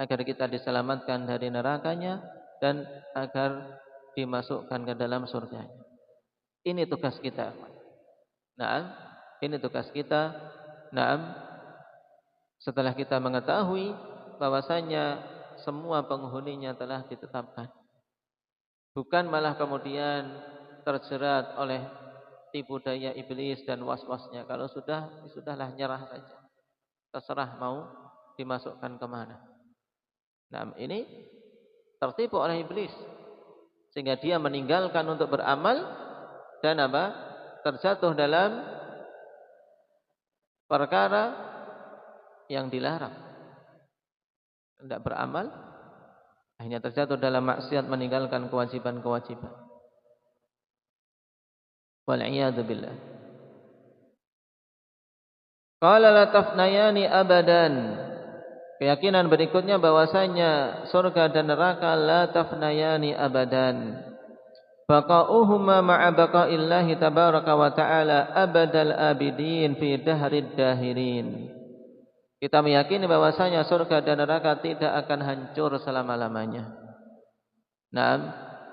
agar kita diselamatkan dari nerakanya dan agar dimasukkan ke dalam surganya. Ini tugas kita. Ini tugas kita. Setelah kita mengetahui bahwasanya semua penghuninya telah ditetapkan, bukan malah kemudian terjerat oleh tipu daya iblis dan was-wasnya. Kalau sudahlah, nyerah saja, terserah mau dimasukkan kemana. Ini tertipu oleh iblis, sehingga dia meninggalkan untuk beramal dan terjatuh dalam perkara yang dilarang. Tidak beramal, hanya terjatuh dalam maksiat, meninggalkan kewajiban-kewajiban. Wal'iyadu billah. Qala la tafnayani abadan. Keyakinan berikutnya bahwasanya surga dan neraka la tafnayani abadan. Baqa'uhuma ma'a baqa'illahi tabaraka wa ta'ala abadal abidin fi dahrid dahirin. Kita meyakini bahwasanya surga dan neraka tidak akan hancur selama-lamanya.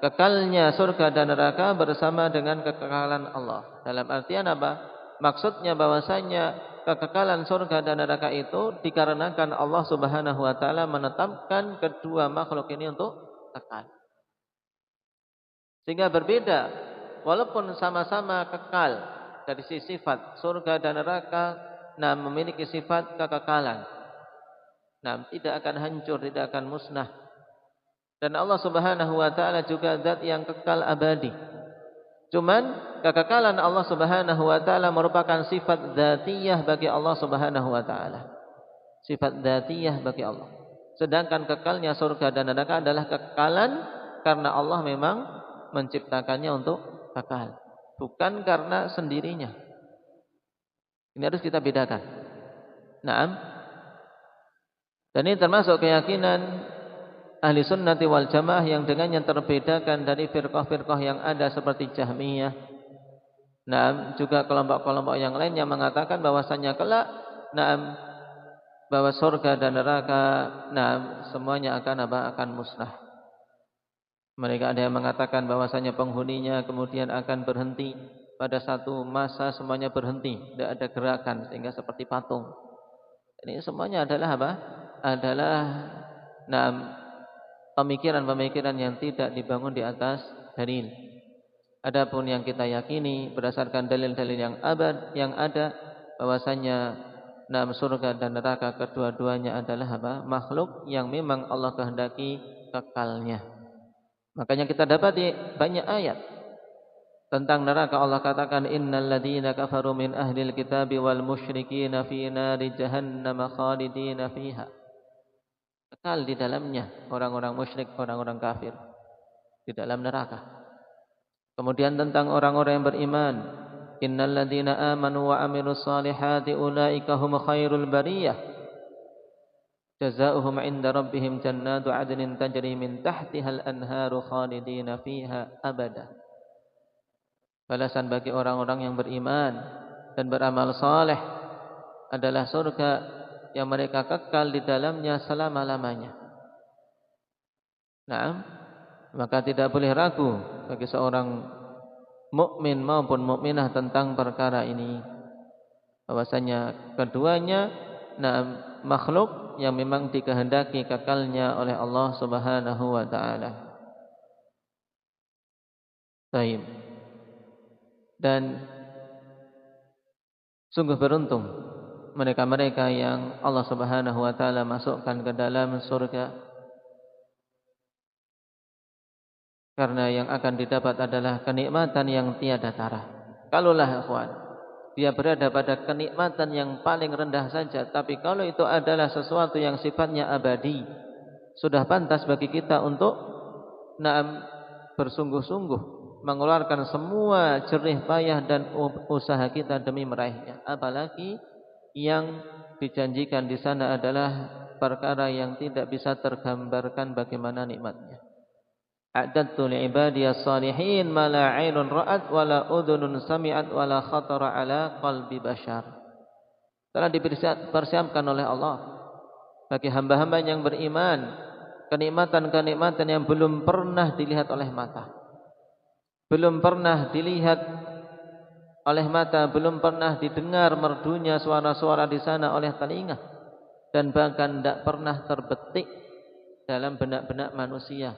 kekalnya surga dan neraka bersama dengan kekekalan Allah. Dalam artian apa? Maksudnya bahwasanya kekekalan surga dan neraka itu dikarenakan Allah Subhanahu wa taala menetapkan kedua makhluk ini untuk kekal. Sehingga berbeda, walaupun sama-sama kekal dari sisi sifat, surga dan neraka memiliki sifat kekekalan. Tidak akan hancur, tidak akan musnah. Dan Allah Subhanahu wa taala juga zat yang kekal abadi. Cuman kekekalan Allah Subhanahu wa taala merupakan sifat dzatiyah bagi Allah Subhanahu wa taala. Sifat dzatiyah bagi Allah. Sedangkan kekalnya surga dan neraka adalah kekekalan karena Allah memang menciptakannya untuk kekal, bukan karena sendirinya. Ini harus kita bedakan. Dan ini termasuk keyakinan ahli sunnati wal jamaah yang dengannya terbedakan dari firqah-firqah yang ada seperti Jahmiyah. Juga kelompok-kelompok yang lain yang mengatakan bahwasanya kelak bahwa surga dan neraka semuanya akan musnah. Mereka ada yang mengatakan bahwasanya penghuninya kemudian akan berhenti pada satu masa, semuanya berhenti, tidak ada gerakan sehingga seperti patung. Ini semuanya adalah apa? Adalah pemikiran-pemikiran yang tidak dibangun di atas dalil. Adapun yang kita yakini berdasarkan dalil-dalil yang ada bahwasanya surga dan neraka kedua-duanya adalah apa? Makhluk yang memang Allah kehendaki kekalnya. Makanya kita dapati banyak ayat tentang neraka. Allah katakan innal ladzina kafaru min ahlil kitabi wal musyrikin fi nari jahannam khalidina fiha. Kekal di dalamnya orang-orang musyrik, orang-orang kafir di dalam neraka. Kemudian tentang orang-orang yang beriman, innal ladzina amanu wa amilus solihati ulaika hum khairul bariyah. Jazaohum 'inda rabbihim jannatu 'adnin tajri min tahtihal anharu khalidina fiha abada. Balasan bagi orang-orang yang beriman dan beramal saleh adalah surga yang mereka kekal di dalamnya selama-lamanya. Maka tidak boleh ragu bagi seorang mukmin maupun mukminah tentang perkara ini, bahwasanya keduanya makhluk yang memang dikehendaki kekalnya oleh Allah Subhanahu wa taala. Baik. Dan sungguh beruntung mereka-mereka yang Allah Subhanahu wa taala masukkan ke dalam surga, karena yang akan didapat adalah kenikmatan yang tiada tara. Kalaulah ikhwan, dia berada pada kenikmatan yang paling rendah saja, tapi kalau itu adalah sesuatu yang sifatnya abadi, sudah pantas bagi kita untuk bersungguh-sungguh mengeluarkan semua jerih payah dan usaha kita demi meraihnya. Apalagi yang dijanjikan di sana adalah perkara yang tidak bisa tergambarkan bagaimana nikmatnya. A'dadtu li'ibadiyas salihin ma la 'ainun ra'at wa la udhunun sami'at wa la khatara 'ala qalbi bashar. Telah dipersiapkan oleh Allah bagi hamba-hamba yang beriman kenikmatan-kenikmatan yang belum pernah dilihat oleh mata, belum pernah dilihat oleh mata, belum pernah didengar merdunya suara-suara di sana oleh telinga, dan bahkan tidak pernah terbetik dalam benak-benak manusia.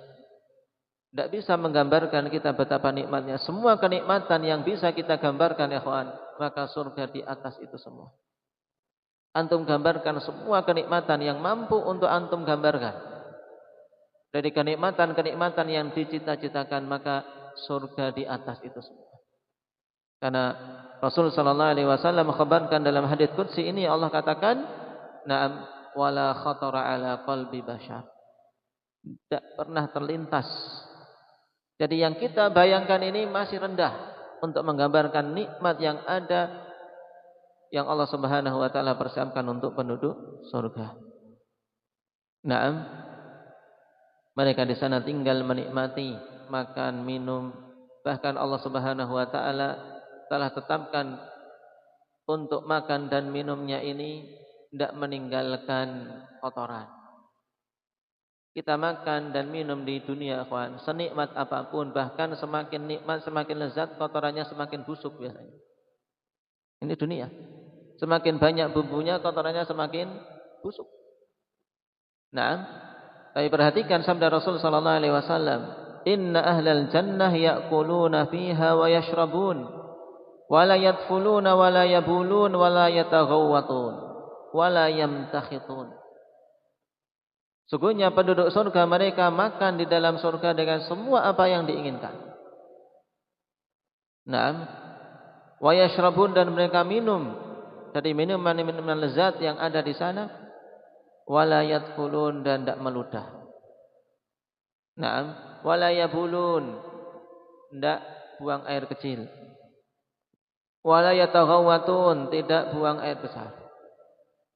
Tidak bisa menggambarkan kita betapa nikmatnya. Semua kenikmatan yang bisa kita gambarkan, ya kawan, maka surga di atas itu semua. Antum gambarkan semua kenikmatan yang mampu untuk antum gambarkan. Dari kenikmatan-kenikmatan yang dicita-citakan, maka surga di atas itu semua. Karena Rasul sallallahu alaihi wasallam mengkhabarkan dalam hadis qudsi ini, Allah katakan, "Na'am wala khatara ala qalbi bashar." Tidak pernah terlintas. Jadi yang kita bayangkan ini masih rendah untuk menggambarkan nikmat yang ada, yang Allah Subhanahu wa taala persiapkan untuk penduduk surga. Naam, mereka di sana tinggal menikmati makan, minum, bahkan Allah Subhanahu wa taala telah tetapkan untuk makan dan minumnya ini tidak meninggalkan kotoran. kita makan dan minum di dunia, kawan, senikmat apapun, bahkan semakin nikmat, semakin lezat, kotorannya semakin busuk biasanya. Ini dunia. Semakin banyak bumbunya, kotorannya semakin busuk. Nah, tapi perhatikan sabda Rasul sallallahu alaihi wasallam, "Inna ahlal jannah ya'kuluna fiha wa yashrabun, wa la yadfuluna wa la yabulun wa la yataghawwatun, wa la yamtakhitun." Sungguhnya penduduk surga mereka makan di dalam surga dengan semua apa yang diinginkan. Naam, wa yashrabun, dan mereka minum dari minuman-minuman lezat yang ada di sana, wala yadkhulun, dan tidak meludah. Naam, wala yabulun, tidak buang air kecil. Wala yataghawwatun, tidak buang air besar.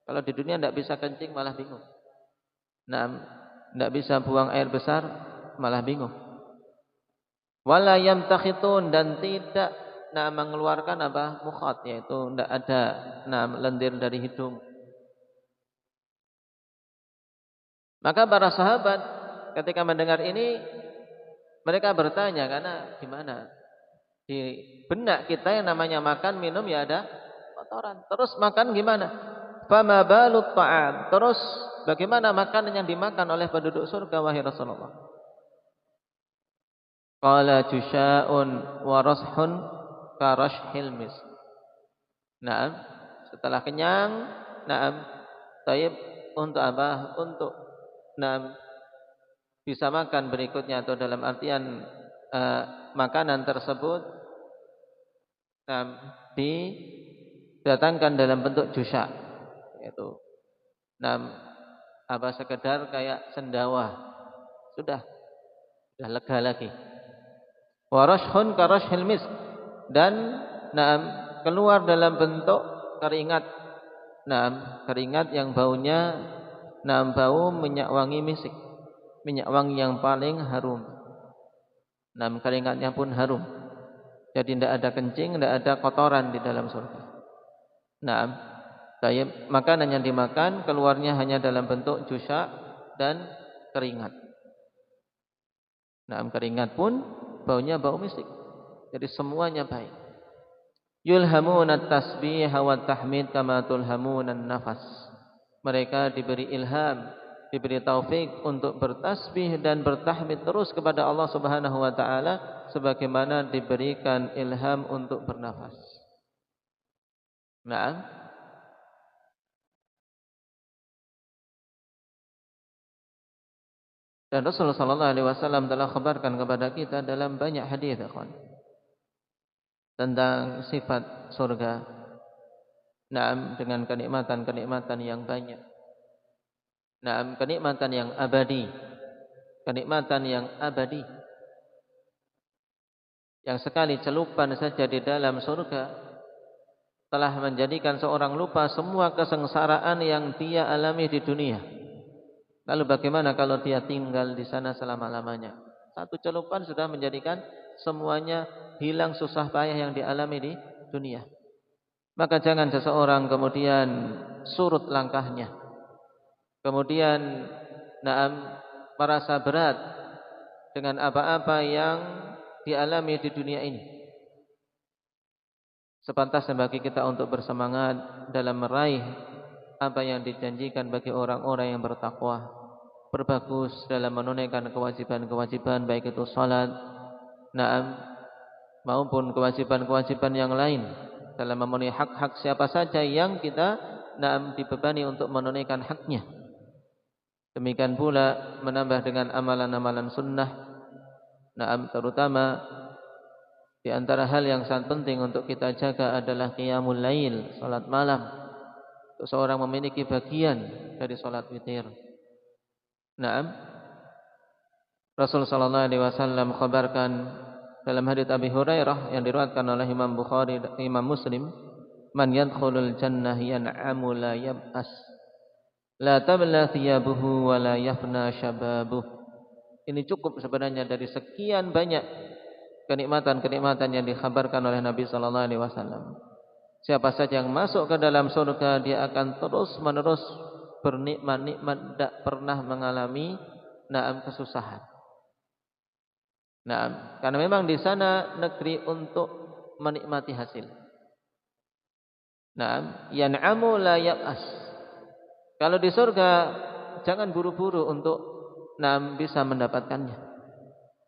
Kalau di dunia tidak bisa kencing malah bingung. Naam, tidak bisa buang air besar malah bingung. Wala yamtakhitun, dan tidak mengeluarkan apa? Mukhat, yaitu tidak ada lendir dari hidung. Maka para sahabat ketika mendengar ini, mereka bertanya, karena gimana? Di benak kita yang namanya makan minum ya ada kotoran. Terus makan gimana? Fama balut ta'am. Terus bagaimana makanan yang dimakan oleh penduduk surga, wahai Rasulullah? Qala jusha'un wa rashun karashhil mis. Naam, setelah kenyang, naam, taib, untuk apa? Untuk bisa makan berikutnya, atau dalam artian makanan tersebut didatangkan dalam bentuk jusha, yaitu sekedar kayak sendawa, sudah lega lagi. Warashun karashil misk, dan keluar dalam bentuk keringat, keringat yang baunya bau minyak wangi misik, minyak wangi yang paling harum. Keringatnya pun harum. Jadi tidak ada kencing, tidak ada kotoran di dalam surga. Makanan yang dimakan keluarnya hanya dalam bentuk jusha dan keringat. Keringat pun baunya bau misik. Jadi semuanya baik. Yulhamuna at-tasbih wa tahmid kama tulhamuna an-nafas. Mereka diberi ilham, diberi taufik untuk bertasbih dan bertahmid terus kepada Allah Subhanahu wa taala sebagaimana diberikan ilham untuk bernafas. Dan Rasulullah sallallahu alaihi wasallam telah khabarkan kepada kita dalam banyak hadis tentang sifat surga. Dengan kenikmatan-kenikmatan yang banyak. Kenikmatan yang abadi. Kenikmatan yang abadi. Yang sekali celupan saja di dalam surga telah menjadikan seorang lupa semua kesengsaraan yang dia alami di dunia. Lalu bagaimana kalau dia tinggal di sana selama-lamanya? Satu celupan sudah menjadikan semuanya hilang susah payah yang dialami di dunia. Maka jangan seseorang kemudian surut langkahnya, kemudian merasa berat dengan apa-apa yang dialami di dunia ini. Sepantasnya bagi kita untuk bersemangat dalam meraih apa yang dijanjikan bagi orang-orang yang bertakwa, berbagus dalam menunaikan kewajiban-kewajiban, baik itu salat, maupun kewajiban-kewajiban yang lain, dalam memenuhi hak-hak siapa saja yang kita dibebani untuk menunaikan haknya. Demikian pula menambah dengan amalan-amalan sunnah, terutama di antara hal yang sangat penting untuk kita jaga adalah qiyamul lail, salat malam. Seseorang memiliki bagian dari salat witir. Rasul sallallahu alaihi wasallam khabarkan dalam hadits Abi Hurairah yang diriwayatkan oleh Imam Bukhari dan Imam Muslim, "Man yadkhulul jannah yan'amu la yab'as, la tabla thiyabuhu wa la yafna shababuh." Ini cukup sebenarnya dari sekian banyak kenikmatan-kenikmatan yang dikhabarkan oleh Nabi sallallahu alaihi wasallam. Siapa saja yang masuk ke dalam surga, dia akan terus-menerus bernikmat-nikmat, tidak pernah mengalami kesusahan. Karena memang di sana negeri untuk menikmati hasil. Yan'amu la yab'as. Kalau di surga jangan buru-buru untuk bisa mendapatkannya.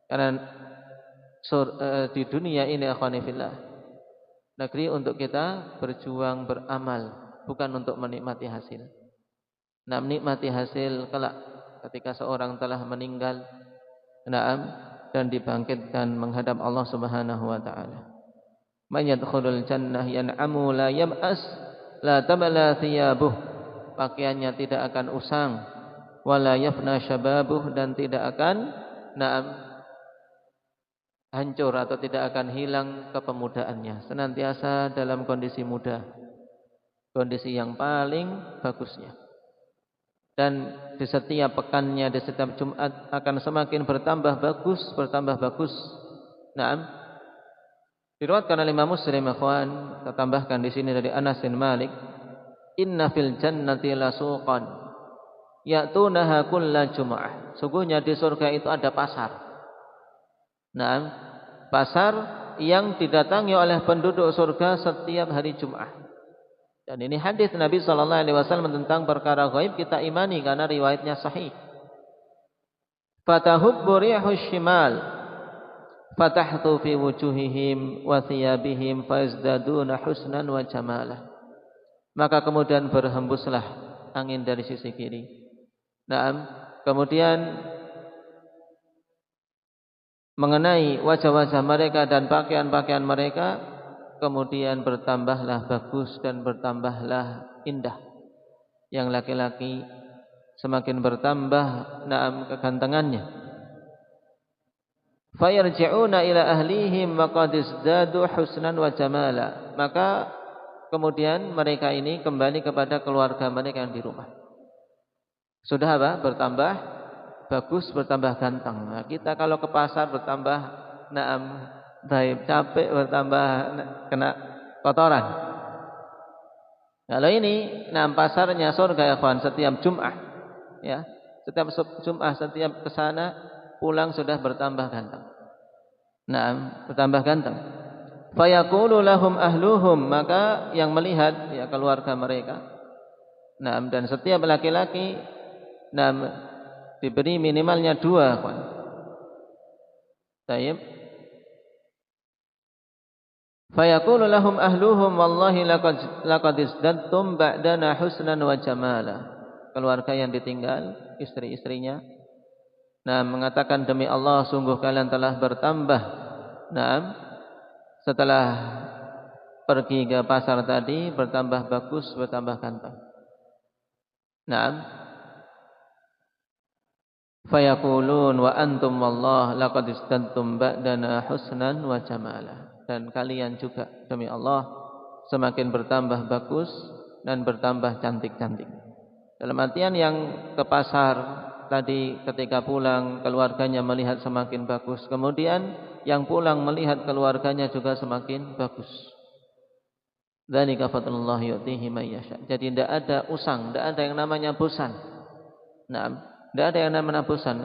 Karena di dunia ini akhwani fillah, negeri untuk kita berjuang beramal, bukan untuk menikmati hasil. Menikmati hasil kelak ketika seorang telah meninggal, dan dibangkitkan menghadap Allah Subhanahu wa taala. Man yadkhulul jannah yan'amu la yab'as la tabla thiyabuh. Pakaiannya tidak akan usang, wala yafna syababuh, dan tidak akan hancur atau tidak akan hilang kepemudaannya. Senantiasa dalam kondisi muda, kondisi yang paling bagusnya. Dan di setiap pekannya, di setiap Jumat akan semakin bertambah bagus, bertambah bagus. Diriwayatkan oleh Imam Muslim, ikhwan, kita tambahkan di sini dari Anas bin Malik, inna fil jannati lasuqan ya'tunaha kulla jum'ah. Sungguhnya di surga itu ada pasar. Pasar yang didatangi oleh penduduk surga setiap hari Jumat. Dan ini hadis Nabi sallallahu alaihi wasallam tentang perkara gaib, kita imani karena riwayatnya sahih. Fatahubbu rihus shimal fatahtu fi wujuhihim wa thiyabihim fayazdaduna husnan wa jamalah. Maka kemudian berhembuslah angin dari sisi kiri. Kemudian mengenai wajah-wajah mereka dan pakaian-pakaian mereka, kemudian bertambahlah bagus dan bertambahlah indah. Yang laki-laki semakin bertambah kegantengannya. Fayarji'una ila ahlihim wa qad izdadu husnan wa jamala. Maka kemudian mereka ini kembali kepada keluarga mereka yang di rumah. Sudah bertambah bagus, bertambah ganteng. Nah, kita kalau ke pasar bertambah capek, bertambah kena kotoran. Kalau ini pasarnya surga ya kawan, setiap Jumat ya, setiap Jumat setiap ke sana pulang sudah bertambah ganteng. Bertambah ganteng. Fayaqulu lahum ahluhum, maka yang melihat ya keluarga mereka. Dan setiap laki-laki diberi minimalnya 2 kawan. Tayyib. Fayaqulu lahum ahluhum wallahi laqad izdattum ba'dana husnan wa jamala. Keluarga yang ditinggal, istri-istrinya, mengatakan demi Allah sungguh kalian telah bertambah. Setelah pergi ke pasar tadi bertambah bagus, bertambah ganteng. Fayaqulun wa antum wallah laqad izdattum ba'dana husnan wa jamala. Dan kalian juga demi Allah semakin bertambah bagus dan bertambah cantik-cantik. Dalam artian yang ke pasar tadi ketika pulang keluarganya melihat semakin bagus, kemudian yang pulang melihat keluarganya juga semakin bagus. Dzalika fadlullah yu'tihi may yasha. Jadi tidak ada usang, tidak ada yang namanya bosan. Tidak ada yang namanya bosan.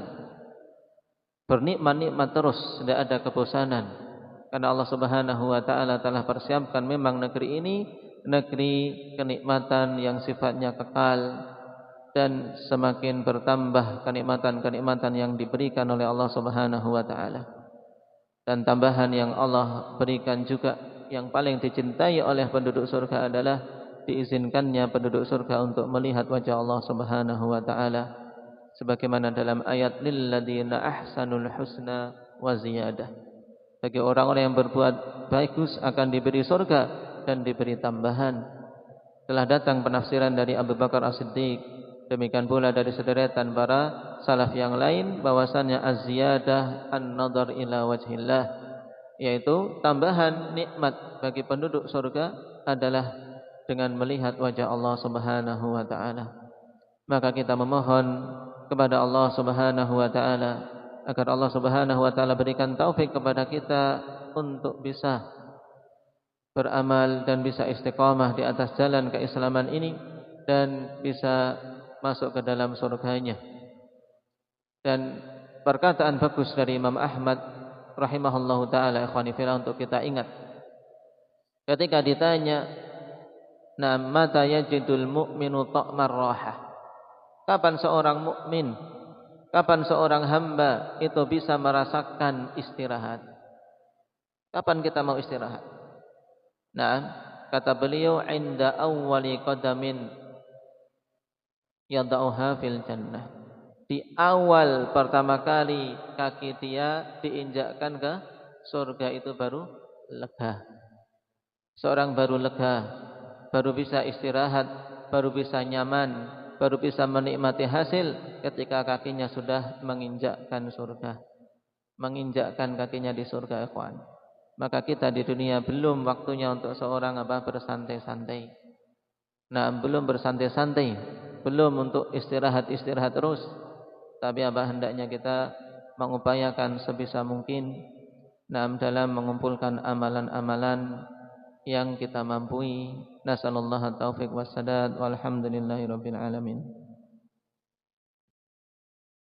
Bernikmat-nikmat terus, tidak ada kebosanan. Karena Allah Subhanahu wa taala telah persiapkan memang negeri ini negeri kenikmatan yang sifatnya kekal, dan semakin bertambah kenikmatan-kenikmatan yang diberikan oleh Allah Subhanahu wa taala. Dan tambahan yang Allah berikan juga yang paling dicintai oleh penduduk surga adalah diizinkannya penduduk surga untuk melihat wajah Allah Subhanahu wa taala, sebagaimana dalam ayat lil ladzina ahsanul husna wa ziyadah. Bagi orang-orang yang berbuat bagus akan diberi surga dan diberi tambahan. Telah datang penafsiran dari Abu Bakar As-Siddiq, demikian pula dari sederetan para salaf yang lain, bahwasannya az-ziyadah an-nadhar ila wajhillah, yaitu tambahan nikmat bagi penduduk surga adalah dengan melihat wajah Allah Subhanahu wa taala. Maka kita memohon kepada Allah Subhanahu wa taala agar Allah Subhanahu wa taala berikan taufik kepada kita untuk bisa beramal dan bisa istiqamah di atas jalan keislaman ini dan bisa masuk ke dalam surganya. Dan perkataan bagus dari Imam Ahmad rahimahullahu taala, ikhwani fillah, untuk kita ingat ketika ditanya, "Na mata yajidul mu'minu ta'mar rahah?" Kapan seorang mukmin, kapan seorang hamba itu bisa merasakan istirahat? Kapan kita mau istirahat? Nah, kata beliau, "Inda awwali qadamin yada'uha fil jannah." Di awal pertama kali kaki dia diinjakkan ke surga itu baru lega. Seorang baru lega, baru bisa istirahat, baru bisa nyaman, baru bisa menikmati hasil ketika kakinya sudah menginjakkan surga, menginjakkan kakinya di surga, ikhwan. Maka kita di dunia belum waktunya untuk seorang bersantai-santai. Nah, belum bersantai-santai, belum untuk istirahat-istirahat terus. Tapi hendaknya kita mengupayakan sebisa mungkin dalam mengumpulkan amalan-amalan yang kita mampu. Nasallallahu taufiq wassadad walhamdulillahirabbil alamin.